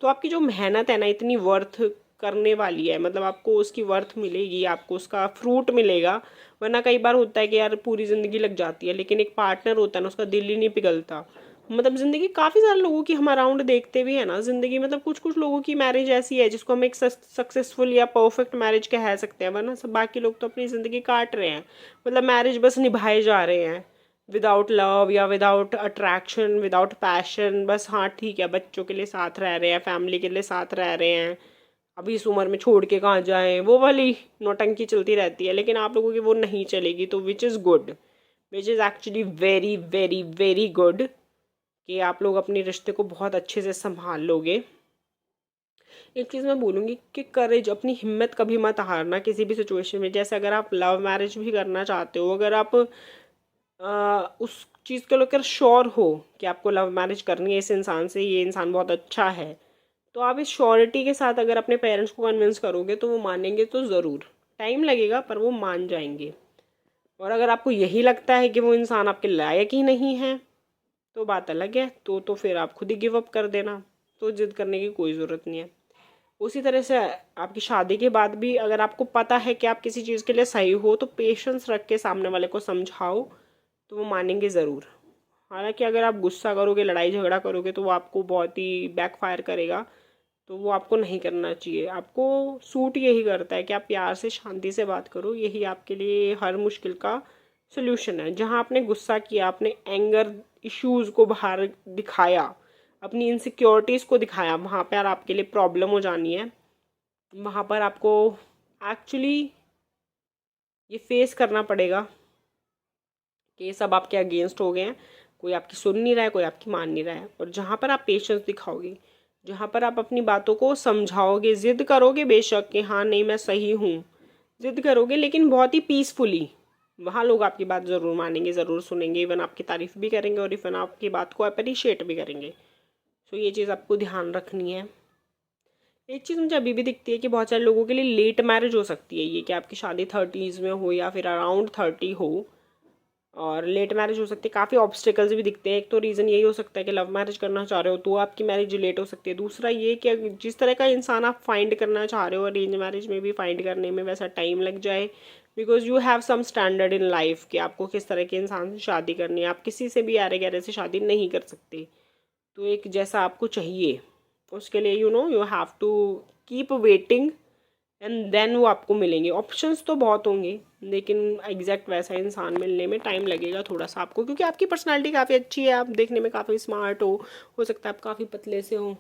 तो आपकी जो मेहनत है ना इतनी वर्थ करने वाली है, मतलब आपको उसकी वर्थ मिलेगी, आपको उसका फ्रूट मिलेगा। वरना कई बार होता है कि यार पूरी ज़िंदगी लग जाती है, लेकिन एक पार्टनर होता है ना उसका दिल ही नहीं पिघलता। मतलब ज़िंदगी काफ़ी सारे लोगों की हम अराउंड देखते भी है ना ज़िंदगी, मतलब कुछ कुछ लोगों की मैरिज ऐसी है जिसको हम एक सक्सेसफुल या परफेक्ट मैरिज कह सकते हैं, वरना सब बाकी लोग तो अपनी ज़िंदगी काट रहे हैं। मतलब मैरिज बस निभाए जा रहे हैं विदाउट लव या विदाउट अट्रैक्शन, विदाउट पैशन। बस हाँ ठीक है, बच्चों के लिए साथ रह रहे हैं, फैमिली के लिए साथ रह रहे हैं, अभी इस उम्र में छोड़ के कहाँ जाएं, वो वाली नौटंकी चलती रहती है। लेकिन आप लोगों की वो नहीं चलेगी, तो which is good, which is actually very very very good, कि आप लोग अपने रिश्ते को बहुत अच्छे से संभाल लोगे। एक चीज़ मैं बोलूँगी कि करेज, अपनी हिम्मत कभी मत हारना किसी भी सिचुएशन में। जैसे अगर आप लव मैरिज भी करना चाहते हो, अगर आप उस चीज़ को लेकर श्योर हो कि आपको लव मैरिज करनी है इस इंसान से, ये इंसान बहुत अच्छा है, तो आप इस श्योरिटी के साथ अगर अपने पेरेंट्स को कन्विंस करोगे तो वो मानेंगे तो ज़रूर। टाइम लगेगा पर वो मान जाएंगे। और अगर आपको यही लगता है कि वो इंसान आपके लायक ही नहीं है तो बात अलग है, तो फिर आप खुद ही गिव अप कर देना। तो जिद करने की कोई ज़रूरत नहीं है। उसी तरह से आपकी शादी के बाद भी अगर आपको पता है कि आप किसी चीज़ के लिए सही हो तो पेशेंस रख के सामने वाले को समझाओ, तो वो मानेंगे ज़रूर। हालांकि अगर आप गुस्सा करोगे, लड़ाई झगड़ा करोगे, तो वो आपको बहुत ही बैकफायर करेगा। तो वो आपको नहीं करना चाहिए। आपको सूट यही करता है कि आप प्यार से शांति से बात करो, यही आपके लिए हर मुश्किल का सोल्यूशन है। जहाँ आपने गुस्सा किया, आपने एंगर इश्यूज़ को बाहर दिखाया, अपनी इनसिक्योरिटीज़ को दिखाया, वहाँ पर आपके लिए प्रॉब्लम हो जानी है। वहाँ पर आपको एक्चुअली ये फेस करना पड़ेगा कि ये सब आपके अगेंस्ट हो गए हैं, कोई आपकी सुन नहीं रहा है, कोई आपकी मान नहीं रहा है। और जहाँ पर आप पेशेंस दिखाओगे, जहाँ पर आप अपनी बातों को समझाओगे, ज़िद करोगे बेशक कि हाँ नहीं मैं सही हूँ, ज़िद करोगे लेकिन बहुत ही पीसफुली, वहाँ लोग आपकी बात ज़रूर मानेंगे, ज़रूर सुनेंगे, इवन आपकी तारीफ़ भी करेंगे और इवन आपकी बात को अप्रिशिएट भी करेंगे। तो ये चीज़ आपको ध्यान रखनी है। एक चीज़ मुझे अभी भी दिखती है कि बहुत सारे लोगों के लिए लेट मैरिज हो सकती है ये, कि आपकी शादी 30s में हो या फिर अराउंड 30 हो, और लेट मैरिज हो सकती है। काफ़ी ऑब्स्टिकल्स भी दिखते हैं। एक तो रीज़न यही हो सकता है कि लव मैरिज करना चाह रहे हो तो आपकी मैरिज लेट हो सकती है। दूसरा ये कि जिस तरह का इंसान आप फाइंड करना चाह रहे हो अरेंज मैरिज में भी फाइंड करने में वैसा टाइम लग जाए, because you have some standard in life कि आपको किस तरह के इंसान से शादी करनी है। आप किसी से भी आरे गहरे से शादी नहीं कर सकते। तो एक जैसा आपको चाहिए उसके लिए you have to keep waiting and then वो आपको मिलेंगे। ऑप्शंस तो बहुत होंगे लेकिन एग्जैक्ट वैसा इंसान मिलने में टाइम लगेगा थोड़ा सा आपको, क्योंकि आपकी पर्सनालिटी काफ़ी अच्छी है, आप देखने में काफ़ी स्मार्ट हो सकता है आप काफ़ी पतले से हो।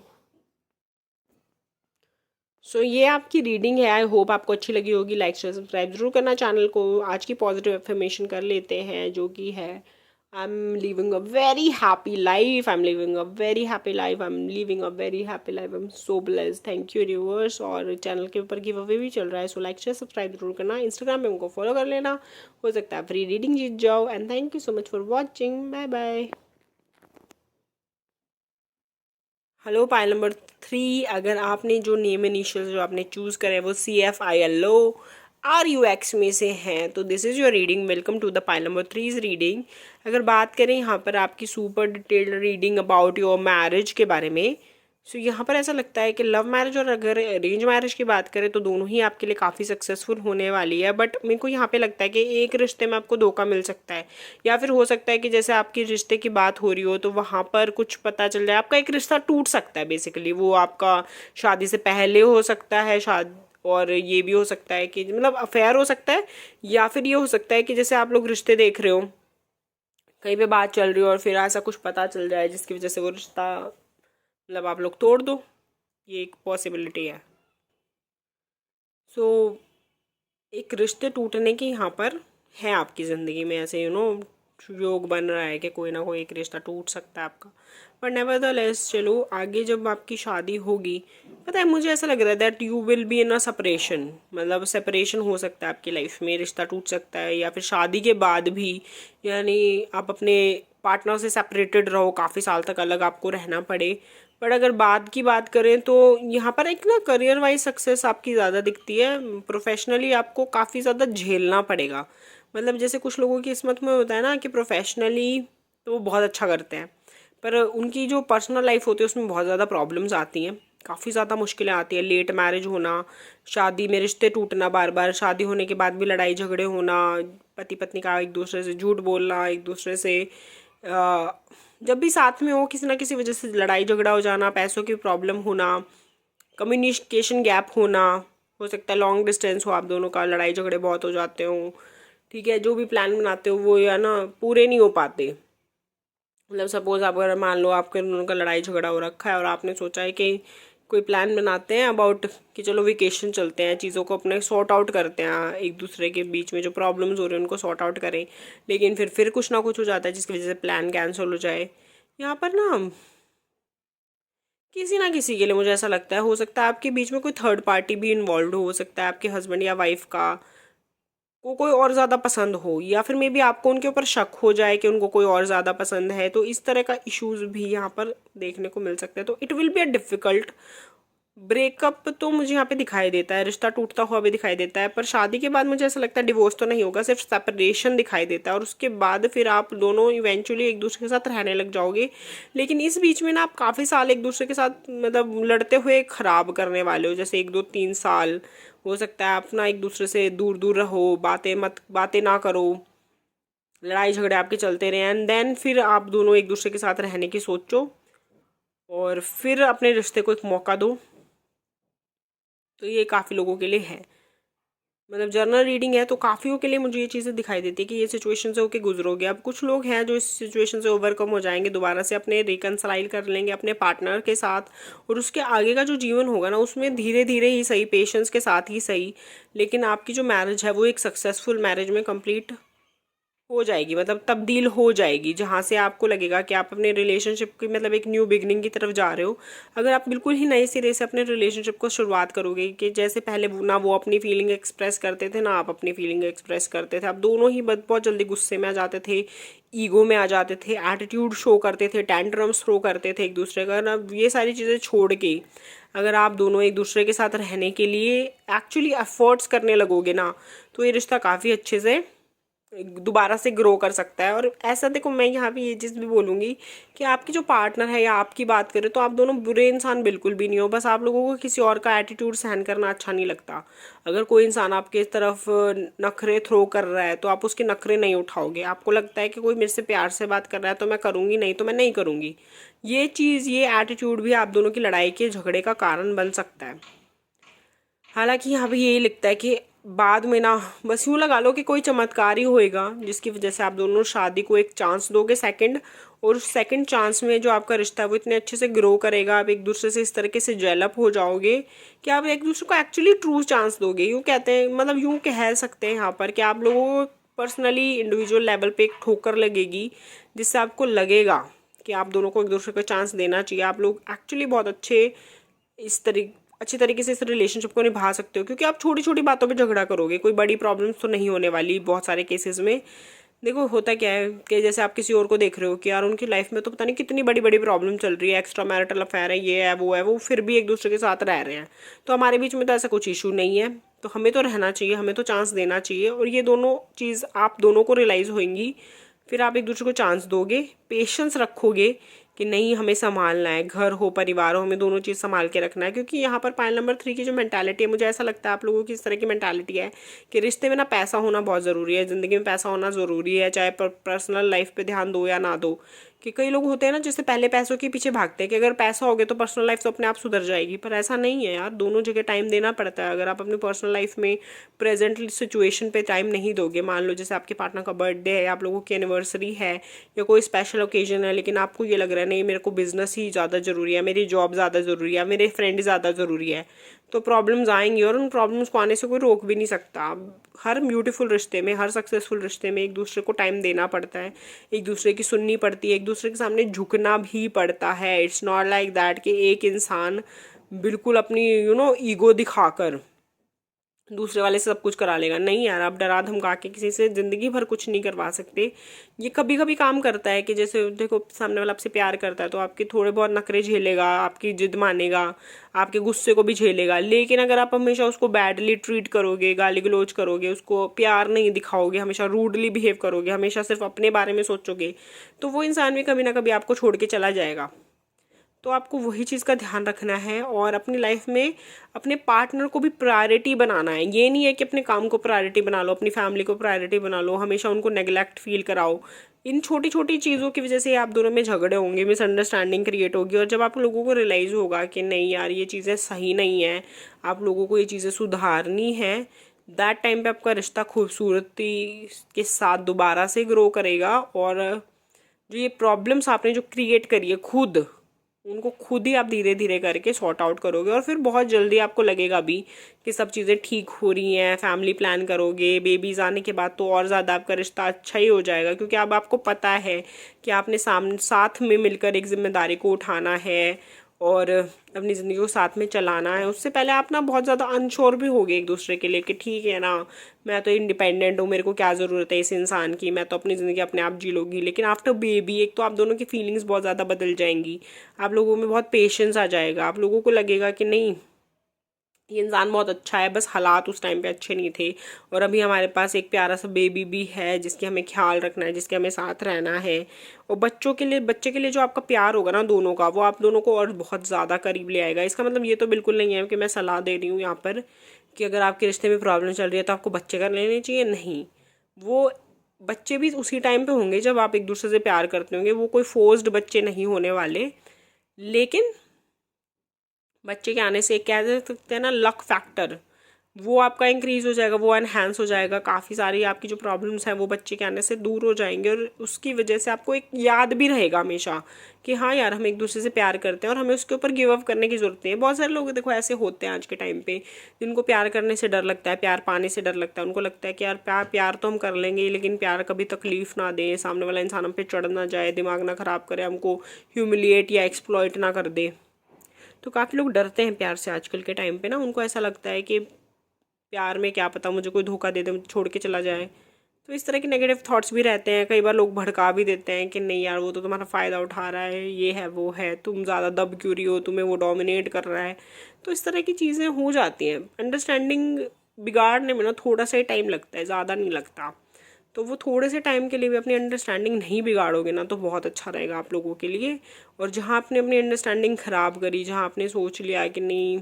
सो ये आपकी रीडिंग है। आई होप आपको अच्छी लगी होगी। लाइक शेयर सब्सक्राइब जरूर करना चैनल को। आज की पॉजिटिव इन्फॉर्मेशन कर लेते हैं जो कि है, I M living a very happy life, I M living a very happy life, I M living a very happy life, I am so blessed. Thank you universe. और चैनल के ऊपर give away भी चल रहा है, so like share subscribe जरूर करना। Instagram पे उनको फॉलो कर लेना, हो सकता है फ्री रीडिंग जीत जाओ। And thank you so much for watching. Bye bye. Hello pile number 3, अगर आपने जो नेम इनिशियल्स जो आपने चूज़ करे वो CFILO RUX में से हैं तो this is your reading. Welcome to the pile number 3 reading. अगर बात करें यहाँ पर आपकी super detailed reading about your marriage के बारे में, सो यहाँ पर ऐसा लगता है कि लव मैरिज और अगर अरेंज मैरिज की बात करें तो दोनों ही आपके लिए काफ़ी सक्सेसफुल होने वाली है। बट मेरे को यहाँ पे लगता है कि एक रिश्ते में आपको धोखा मिल सकता है, या फिर हो सकता है कि जैसे आपकी रिश्ते की बात हो रही हो तो वहाँ पर कुछ पता चल जाए, आपका एक रिश्ता टूट सकता है। बेसिकली वो आपका शादी से पहले हो सकता है, और ये भी हो सकता है कि मतलब अफेयर हो सकता है, या फिर ये हो सकता है कि जैसे आप लोग रिश्ते देख रहे हो, कहीं पे बात चल रही हो और फिर ऐसा कुछ पता चल जाए जिसकी वजह से वो रिश्ता मतलब आप लोग तोड़ दो। ये एक पॉसिबिलिटी है। सो एक रिश्ते टूटने की यहाँ पर है आपकी ज़िंदगी में, ऐसे योग बन रहा है कि कोई ना कोई एक रिश्ता टूट सकता है आपका। पर नेवरदलेस चलो आगे जब आपकी शादी होगी, पता है मुझे ऐसा लग रहा है that you will be in a separation, मतलब सेपरेशन हो सकता है आपकी लाइफ में, रिश्ता टूट सकता है, या फिर शादी के बाद भी यानी आप अपने पार्टनर से सेपरेटेड रहो, काफ़ी साल तक अलग आपको रहना पड़े। बट अगर बाद की बात करें तो यहाँ पर एक ना करियर वाइज सक्सेस आपकी ज़्यादा दिखती है। प्रोफेशनली आपको काफ़ी ज़्यादा झेलना पड़ेगा। मतलब जैसे कुछ लोगों की किस्मत में होता है ना कि प्रोफेशनली तो वो बहुत अच्छा करते हैं, पर उनकी जो पर्सनल लाइफ होती है उसमें बहुत ज़्यादा प्रॉब्लम्स आती हैं, काफ़ी ज़्यादा मुश्किलें आती हैं। लेट मैरिज होना, शादी में रिश्ते टूटना, बार बार शादी होने के बाद भी लड़ाई झगड़े होना, पति पत्नी का एक दूसरे से झूठ बोलना, एक दूसरे से जब भी साथ में हो किसी ना किसी वजह से लड़ाई झगड़ा हो जाना, पैसों की प्रॉब्लम होना, कम्युनिकेशन गैप होना, हो सकता है लॉन्ग डिस्टेंस हो आप दोनों का, लड़ाई झगड़े बहुत हो जाते हो, ठीक है, जो भी प्लान बनाते हो वो या ना पूरे नहीं हो पाते। मतलब सपोज आप अगर मान लो आपके दोनों का लड़ाई झगड़ा हो रखा है और आपने सोचा है कि कोई प्लान बनाते हैं अबाउट कि चलो वेकेशन चलते हैं, चीज़ों को अपने सॉर्ट आउट करते हैं, एक दूसरे के बीच में जो प्रॉब्लम्स हो रही हैं उनको सॉर्ट आउट करें, लेकिन फिर कुछ ना कुछ हो जाता है जिसकी वजह से प्लान कैंसिल हो जाए। यहाँ पर ना किसी ना किसी के लिए मुझे ऐसा लगता है। हो सकता है आपके बीच में कोई थर्ड पार्टी भी इन्वॉल्व हो सकता है, आपके हस्बैंड या वाइफ का को कोई और ज़्यादा पसंद हो, या फिर मे बी आपको उनके ऊपर शक हो जाए कि उनको कोई और ज़्यादा पसंद है। तो इस तरह का इश्यूज भी यहाँ पर देखने को मिल सकते हैं। तो it will be a difficult breakup तो मुझे यहाँ पे दिखाई देता है, रिश्ता टूटता हुआ भी दिखाई देता है, पर शादी के बाद मुझे ऐसा लगता है डिवोर्स तो नहीं होगा, सिर्फ सेपरेशन दिखाई देता है। और उसके बाद फिर आप दोनों इवेंचुअली एक दूसरे के साथ रहने लग जाओगे। लेकिन इस बीच में ना आप काफ़ी साल एक दूसरे के साथ मतलब लड़ते हुए खराब करने वाले हो, जैसे 1 2 3 साल हो सकता है आप ना एक दूसरे से दूर दूर रहो, बातें ना करो, लड़ाई झगड़े आपके चलते रहे, एंड देन फिर आप दोनों एक दूसरे के साथ रहने की सोचो और फिर अपने रिश्ते को एक मौका दो। तो ये काफ़ी लोगों के लिए है, मतलब जर्नल रीडिंग है तो काफ़ियों के लिए मुझे ये चीज़ें दिखाई देती है कि ये सिचुएशन से होके गुजरोगे। अब कुछ लोग हैं जो इस सिचुएशन से ओवरकम हो जाएंगे, दोबारा से अपने रिकनसाइल कर लेंगे अपने पार्टनर के साथ, और उसके आगे का जो जीवन होगा ना उसमें धीरे धीरे ही सही, पेशेंस के साथ ही सही, लेकिन आपकी जो मैरिज है वो एक सक्सेसफुल मैरिज में कंप्लीट हो जाएगी, मतलब तब्दील हो जाएगी, जहाँ से आपको लगेगा कि आप अपने रिलेशनशिप की मतलब एक न्यू बिगनिंग की तरफ जा रहे हो। अगर आप बिल्कुल ही नए सिरे से अपने रिलेशनशिप को शुरुआत करोगे कि जैसे पहले ना वो अपनी फीलिंग एक्सप्रेस करते थे ना आप अपनी फीलिंग एक्सप्रेस करते थे, आप दोनों ही बहुत जल्दी गुस्से में आ जाते थे, ईगो में आ जाते थे, एटीट्यूड शो करते थे, टेंट्रम्स थ्रो करते थे एक दूसरे का ना, ये सारी चीज़ें छोड़ के अगर आप दोनों एक दूसरे के साथ रहने के लिए एक्चुअली एफर्ट्स करने लगोगे ना, तो ये रिश्ता काफ़ी अच्छे से दोबारा से ग्रो कर सकता है। और ऐसा देखो, मैं यहाँ पे ये चीज़ भी बोलूँगी कि आपकी जो पार्टनर है या आपकी बात करें तो आप दोनों बुरे इंसान बिल्कुल भी नहीं हो, बस आप लोगों को किसी और का एटीट्यूड सहन करना अच्छा नहीं लगता। अगर कोई इंसान आपके तरफ नखरे थ्रो कर रहा है तो आप उसके नखरे नहीं उठाओगे, आपको लगता है कि कोई मेरे से प्यार से बात कर रहा है तो मैं करूँगी, नहीं तो मैं नहीं करूँगी। ये चीज़, ये एटीट्यूड भी आप दोनों की लड़ाई के झगड़े का कारण बन सकता है। हालांकि यहाँ पे यही लिखता है कि बाद में ना बस यूँ लगा लो कि कोई चमत्कार ही होएगा जिसकी वजह से आप दोनों शादी को एक चांस दोगे सेकंड, और उस सेकंड चांस में जो आपका रिश्ता है वो इतने अच्छे से ग्रो करेगा, आप एक दूसरे से इस तरीके से जेलअप हो जाओगे कि आप एक दूसरे को एक्चुअली ट्रू चांस दोगे। यूँ कहते हैं, मतलब यूँ कह सकते हैं यहाँ पर कि आप लोगों को पर्सनली इंडिविजुअल लेवल पे एक ठोकर लगेगी जिससे आपको लगेगा कि आप दोनों को एक दूसरे को चांस देना चाहिए। आप लोग एक्चुअली बहुत अच्छी तरीके से इस रिलेशनशिप को निभा सकते हो, क्योंकि आप छोटी छोटी बातों पे झगड़ा करोगे, कोई बड़ी प्रॉब्लम्स तो नहीं होने वाली बहुत सारे केसेस में। देखो होता क्या है कि जैसे आप किसी और को देख रहे हो कि यार उनकी लाइफ में तो पता नहीं कितनी बड़ी बड़ी प्रॉब्लम चल रही है, एक्स्ट्रा मैरिटल अफेयर है, ये है, वो फिर भी एक दूसरे के साथ रह रहे हैं। तो हमारे बीच में तो ऐसा कुछ इशू नहीं है, तो हमें तो रहना चाहिए, हमें तो चांस देना चाहिए। और ये दोनों चीज़ आप दोनों को रियलाइज़ होंगी, फिर आप एक दूसरे को चांस दोगे, पेशेंस रखोगे कि नहीं हमें संभालना है, घर हो परिवार हो, हमें दोनों चीज़ संभाल के रखना है। क्योंकि यहाँ पर पॉइंट नंबर 3 की जो मेंटालिटी है, मुझे ऐसा लगता है आप लोगों की इस तरह की मेंटालिटी है कि रिश्ते में ना पैसा होना बहुत ज़रूरी है, ज़िंदगी में पैसा होना ज़रूरी है, चाहे पर्सनल लाइफ पे ध्यान दो या ना दो। कि कई लोग होते हैं ना जिससे पहले पैसों के पीछे भागते हैं कि अगर पैसा हो गया तो पर्सनल लाइफ तो अपने आप सुधर जाएगी, पर ऐसा नहीं है यार, दोनों जगह टाइम देना पड़ता है। अगर आप अपनी पर्सनल लाइफ में प्रेजेंट सिचुएशन पे टाइम नहीं दोगे, मान लो जैसे आपके पार्टनर का बर्थडे है, आप लोगों की एनिवर्सरी है या कोई स्पेशल ओकेजन है, लेकिन आपको ये लग रहा है नहीं मेरे को बिजनेस ही ज़्यादा ज़रूरी है, मेरी जॉब ज़्यादा ज़रूरी है, मेरे फ्रेंड ज़्यादा ज़रूरी है, तो प्रॉब्लम्स आएंगी और उन प्रॉब्लम्स को आने से कोई रोक भी नहीं सकता। हर ब्यूटीफुल रिश्ते में, हर सक्सेसफुल रिश्ते में एक दूसरे को टाइम देना पड़ता है, एक दूसरे की सुननी पड़ती है, एक दूसरे के सामने झुकना भी पड़ता है। इट्स नॉट लाइक दैट कि एक इंसान बिल्कुल अपनी ईगो दिखाकर दूसरे वाले से सब कुछ करा लेगा। नहीं यार, आप डरा धमका के किसी से ज़िंदगी भर कुछ नहीं करवा सकते। ये कभी कभी काम करता है कि जैसे देखो सामने वाला आपसे प्यार करता है तो आपके थोड़े बहुत नखरे झेलेगा, आपकी जिद मानेगा, आपके गुस्से को भी झेलेगा। लेकिन अगर आप हमेशा उसको बैडली ट्रीट करोगे, गाली गलौज करोगे, उसको प्यार नहीं दिखाओगे, हमेशा रूडली बिहेव करोगे, हमेशा सिर्फ अपने बारे में सोचोगे, तो वो इंसान भी कभी ना कभी आपको छोड़ के चला जाएगा। तो आपको वही चीज़ का ध्यान रखना है और अपनी लाइफ में अपने पार्टनर को भी प्रायोरिटी बनाना है। ये नहीं है कि अपने काम को प्रायोरिटी बना लो, अपनी फैमिली को प्रायोरिटी बना लो, हमेशा उनको नेग्लेक्ट फील कराओ। इन छोटी छोटी चीज़ों की वजह से आप दोनों में झगड़े होंगे, मिसअंडरस्टैंडिंग क्रिएट होगी, और जब आप लोगों को रियलाइज़ होगा कि नहीं यार ये चीज़ें सही नहीं है, आप लोगों को ये चीज़ें सुधारनी है, दैट टाइम पे आपका रिश्ता खूबसूरती के साथ दोबारा से ग्रो करेगा। और जो ये प्रॉब्लम्स आपने जो क्रिएट करी है खुद, उनको खुद ही आप धीरे धीरे करके सॉर्ट आउट करोगे, और फिर बहुत जल्दी आपको लगेगा भी कि सब चीज़ें ठीक हो रही हैं। फैमिली प्लान करोगे, बेबीज़ आने के बाद तो और ज़्यादा आपका रिश्ता अच्छा ही हो जाएगा, क्योंकि अब आपको पता है कि आपने साथ में मिलकर एक जिम्मेदारी को उठाना है और अपनी ज़िंदगी को साथ में चलाना है, उससे पहले आप ना बहुत ज़्यादा अनश्योर भी हो गए एक दूसरे के लिए कि ठीक है ना, मैं तो इंडिपेंडेंट हूँ, मेरे को क्या ज़रूरत है इस इंसान की, मैं तो अपनी ज़िंदगी अपने आप जी लूँगी। लेकिन आफ्टर बेबी एक तो आप दोनों की फीलिंग्स बहुत ज़्यादा बदल जाएंगी, आप लोगों में बहुत पेशेंस आ जाएगा, आप लोगों को लगेगा कि नहीं ये इंसान बहुत अच्छा है, बस हालात उस टाइम पे अच्छे नहीं थे और अभी हमारे पास एक प्यारा सा बेबी भी है जिसकी हमें ख्याल रखना है, जिसके हमें साथ रहना है। और बच्चे के लिए जो आपका प्यार होगा ना दोनों का, वो आप दोनों को और बहुत ज़्यादा करीब ले आएगा। इसका मतलब ये तो बिल्कुल नहीं है कि मैं सलाह दे रही हूँ यहाँ पर कि अगर आपके रिश्ते में प्रॉब्लम चल रही है तो आपको बच्चे कर लेने चाहिए, नहीं। वो बच्चे भी उसी टाइम पे होंगे जब आप एक दूसरे से प्यार करते होंगे, वो कोई फोर्स्ड बच्चे नहीं होने वाले। लेकिन बच्चे के आने से एक कह सकते हैं ना लक फैक्टर, वो आपका इंक्रीज हो जाएगा, वो एनहेंस हो जाएगा। काफ़ी सारी आपकी जो प्रॉब्लम्स हैं वो बच्चे के आने से दूर हो जाएंगे और उसकी वजह से आपको एक याद भी रहेगा हमेशा कि हाँ यार हम एक दूसरे से प्यार करते हैं और हमें उसके ऊपर गिव अप करने की ज़रूरत नहीं है। बहुत सारे लोग देखो ऐसे होते हैं आज के टाइम पे जिनको प्यार करने से डर लगता है, प्यार पाने से डर लगता है। उनको लगता है कि यार प्यार तो हम कर लेंगे लेकिन प्यार कभी तकलीफ ना दे, सामने वाला इंसान हम पे चढ़ ना जाए, दिमाग ना ख़राब करे, हमको ह्यूमिलिएट या एक्सप्लॉइट ना कर दे। तो काफ़ी लोग डरते हैं प्यार से आजकल के टाइम पे ना। उनको ऐसा लगता है कि प्यार में क्या पता मुझे कोई धोखा दे दे, मुझे छोड़ के चला जाए। तो इस तरह के नेगेटिव थॉट्स भी रहते हैं। कई बार लोग भड़का भी देते हैं कि नहीं यार वो तो तुम्हारा फ़ायदा उठा रहा है, ये है वो है, तुम ज़्यादा दब क्यों रही हो, तुम्हें वो डोमिनेट कर रहा है। तो इस तरह की चीज़ें हो जाती हैं। अंडरस्टैंडिंग बिगाड़ने में ना थोड़ा सा ही टाइम लगता है, ज़्यादा नहीं लगता। तो वो थोड़े से टाइम के लिए भी अपनी अंडरस्टैंडिंग नहीं बिगाड़ोगे ना तो बहुत अच्छा रहेगा आप लोगों के लिए। और जहाँ आपने अपनी अंडरस्टैंडिंग ख़राब करी, जहाँ आपने सोच लिया कि नहीं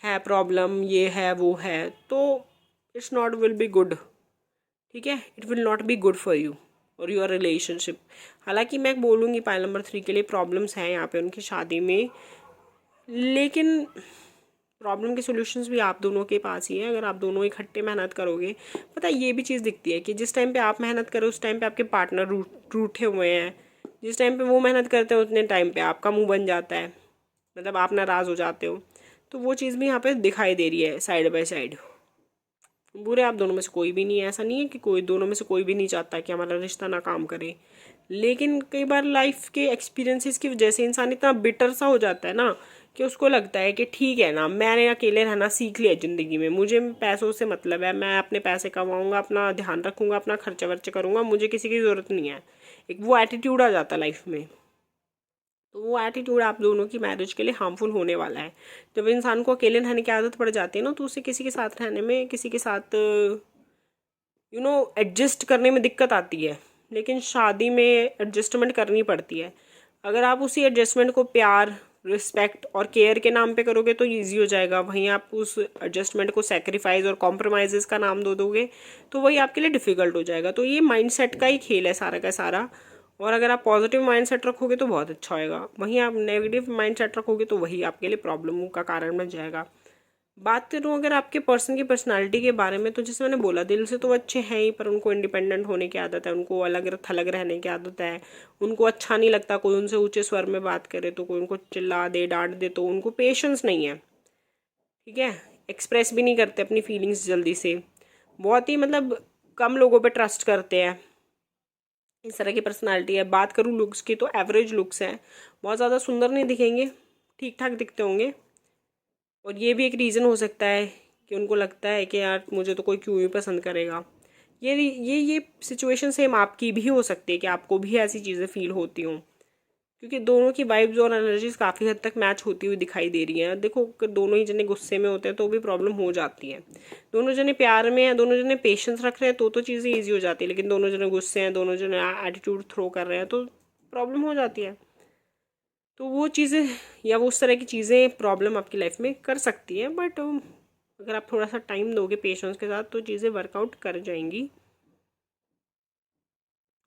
है प्रॉब्लम, ये है वो है, तो it's not will be good. ठीक है, it will not be good for you और योर रिलेशनशिप। हालांकि मैं बोलूँगी पाइल नंबर 3 के लिए प्रॉब्लम्स हैं यहाँ पे उनकी शादी में, लेकिन प्रॉब्लम के सॉल्यूशंस भी आप दोनों के पास ही है अगर आप दोनों इकट्ठे मेहनत करोगे। पता है ये भी चीज़ दिखती है कि जिस टाइम पे आप मेहनत करो उस टाइम पे आपके पार्टनर रूठे हुए हैं, जिस टाइम पे वो मेहनत करते हैं उतने टाइम पे आपका मुंह बन जाता है, मतलब आप नाराज़ हो जाते हो। तो वो चीज़ भी यहाँ पे दिखाई दे रही है साइड बाय साइड। बुरे आप दोनों में से कोई भी नहीं है, ऐसा नहीं है कि कोई दोनों में से कोई भी नहीं चाहता कि हमारा रिश्ता ना काम करे। लेकिन कई बार लाइफ के एक्सपीरियंसेस की वजह से इंसान इतना बिटर सा हो जाता है ना कि उसको लगता है कि ठीक है ना, मैंने अकेले रहना सीख लिया ज़िंदगी में, मुझे पैसों से मतलब है, मैं अपने पैसे कमाऊँगा, अपना ध्यान रखूँगा, अपना खर्चा वर्चा करूँगा, मुझे किसी की ज़रूरत नहीं है। एक वो एटीट्यूड आ जाता है लाइफ में। तो वो एटीट्यूड आप दोनों की मैरिज के लिए हार्मफुल होने वाला है। जब इंसान को अकेले रहने की आदत पड़ जाती है ना तो उसे किसी के साथ रहने में, किसी के साथ एडजस्ट करने में दिक्कत आती है। लेकिन शादी में एडजस्टमेंट करनी पड़ती है। अगर आप उसी एडजस्टमेंट को प्यार, रिस्पेक्ट और केयर के नाम पे करोगे तो ईजी हो जाएगा। वहीं आप उस एडजस्टमेंट को सेक्रीफाइस और कॉम्प्रोमाइज़ का नाम दे दोगे तो वही आपके लिए डिफ़िकल्ट हो जाएगा। तो ये माइंडसेट का ही खेल है सारा का सारा। और अगर आप पॉजिटिव माइंडसेट रखोगे तो बहुत अच्छा होएगा, वहीं आप नेगेटिव माइंडसेट रखोगे तो वही आपके लिए प्रॉब्लम का कारण बन जाएगा। बात करूँ अगर आपके पर्सन की पर्सनालिटी के बारे में, तो जैसे मैंने बोला दिल से तो वो अच्छे हैं ही, पर उनको इंडिपेंडेंट होने की आदत है, उनको अलग थलग रहने की आदत है। उनको अच्छा नहीं लगता कोई उनसे ऊंचे स्वर में बात करे, तो कोई उनको चिल्ला दे, डांट दे, तो उनको पेशेंस नहीं है। ठीक है, एक्सप्रेस भी नहीं करते अपनी फीलिंग्स जल्दी से, बहुत ही मतलब कम लोगों पे ट्रस्ट करते हैं। इस तरह की पर्सनालिटी है। बात करूँ लुक्स की तो एवरेज लुक्स हैं, बहुत ज़्यादा सुंदर नहीं दिखेंगे, ठीक ठाक दिखते होंगे। और ये भी एक रीज़न हो सकता है कि उनको लगता है कि यार मुझे तो कोई क्यों ही पसंद करेगा। ये सिचुएशन सेम आपकी भी हो सकती है कि आपको भी ऐसी चीज़ें फील होती हों, क्योंकि दोनों की वाइब्स और एनर्जीज काफ़ी हद तक मैच होती हुई दिखाई दे रही हैं। देखो अगर दोनों ही जने गुस्से में होते हैं तो भी प्रॉब्लम हो जाती है। दोनों जने प्यार में हैं, दोनों जने पेशेंस रख रहे हैं तो चीज़ें ईजी हो जाती है। लेकिन दोनों जने गुस्से हैं, दोनों जने एटीट्यूड थ्रो कर रहे हैं तो प्रॉब्लम हो जाती है। तो वो चीज़ें या वो उस तरह की चीज़ें प्रॉब्लम आपकी लाइफ में कर सकती है। बट अगर आप थोड़ा सा टाइम दोगे पेशेंस के साथ तो चीज़ें वर्कआउट कर जाएंगी।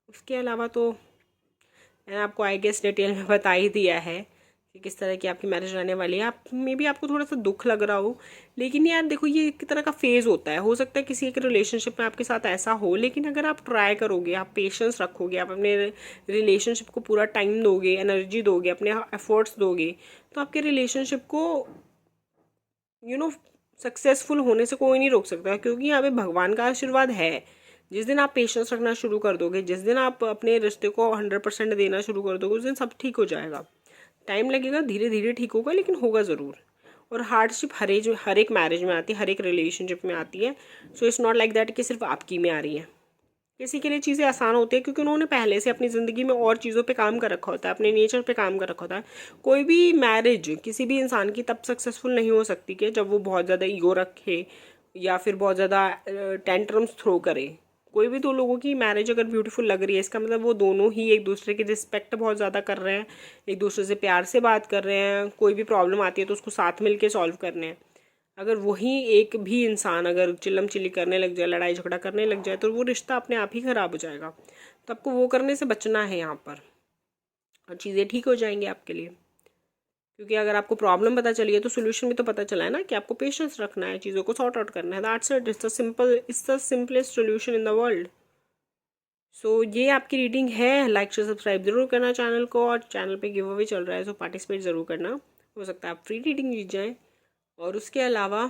उसके अलावा तो मैंने आपको आई गेस डिटेल में बता ही दिया है कि किस तरह की आपकी मैरिज रहने वाली है। आप मे भी आपको थोड़ा सा दुख लग रहा हो, लेकिन यार देखो ये एक तरह का फेज़ होता है। हो सकता है किसी एक रिलेशनशिप में आपके साथ ऐसा हो, लेकिन अगर आप ट्राई करोगे, आप पेशेंस रखोगे, आप अपने रिलेशनशिप को पूरा टाइम दोगे, एनर्जी दोगे, अपने एफर्ट्स दोगे, तो आपके रिलेशनशिप को सक्सेसफुल होने से कोई नहीं रोक सकता। क्योंकि यहाँ पे भगवान का आशीर्वाद है। जिस दिन आप पेशेंस रखना शुरू कर दोगे, जिस दिन आप अपने रिश्ते को 100% देना शुरू कर दोगे, उस दिन सब ठीक हो जाएगा। टाइम लगेगा, धीरे धीरे ठीक होगा, लेकिन होगा ज़रूर। और हार्डशिप हर एक मैरिज में आती है, हर एक रिलेशनशिप में आती है। So it's not like that कि सिर्फ आपकी में आ रही है। किसी के लिए चीज़ें आसान होती है क्योंकि उन्होंने पहले से अपनी ज़िंदगी में और चीज़ों पे काम कर रखा होता है, अपने नेचर पे काम कर रखा होता है। कोई भी मैरिज किसी भी इंसान की तब सक्सेसफुल नहीं हो सकती कि जब वो बहुत ज़्यादा ईगो रखे या फिर बहुत ज़्यादा टेंट्रम्स थ्रो करे। कोई भी दो लोगों की मैरिज अगर ब्यूटीफुल लग रही है, इसका मतलब वो दोनों ही एक दूसरे की रिस्पेक्ट बहुत ज़्यादा कर रहे हैं, एक दूसरे से प्यार से बात कर रहे हैं, कोई भी प्रॉब्लम आती है तो उसको साथ मिल के सॉल्व करने हैं। अगर वही एक भी इंसान अगर चिल्लम चिल्ली करने लग जाए, लड़ाई झगड़ा करने लग जाए, तो वो रिश्ता अपने आप ही ख़राब हो जाएगा। तो आपको वो करने से बचना है यहाँ पर, और चीज़ें ठीक हो जाएंगी आपके लिए। क्योंकि अगर आपको प्रॉब्लम पता चली है तो सोल्यूशन भी तो पता चला है ना, कि आपको पेशेंस रखना है, चीज़ों को सॉर्ट आउट करना है। That's it, it's the simplest solution in the world. So ये आपकी रीडिंग है। लाइक शेयर सब्सक्राइब जरूर करना चैनल को, और चैनल पे गिव अवे चल रहा है, सो पार्टिसिपेट ज़रूर करना। हो सकता है आप फ्री रीडिंग जीत जाएँ। और उसके अलावा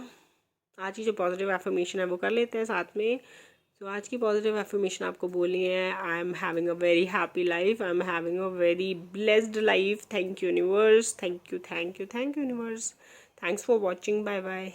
आज की जो पॉजिटिव एफर्मेशन है वो कर लेते हैं साथ में। तो आज की पॉजिटिव एफर्मेशन आपको बोलनी है, I am having a very happy life, I am having a very blessed life, thank you universe, thank you universe, thanks for watching, bye bye.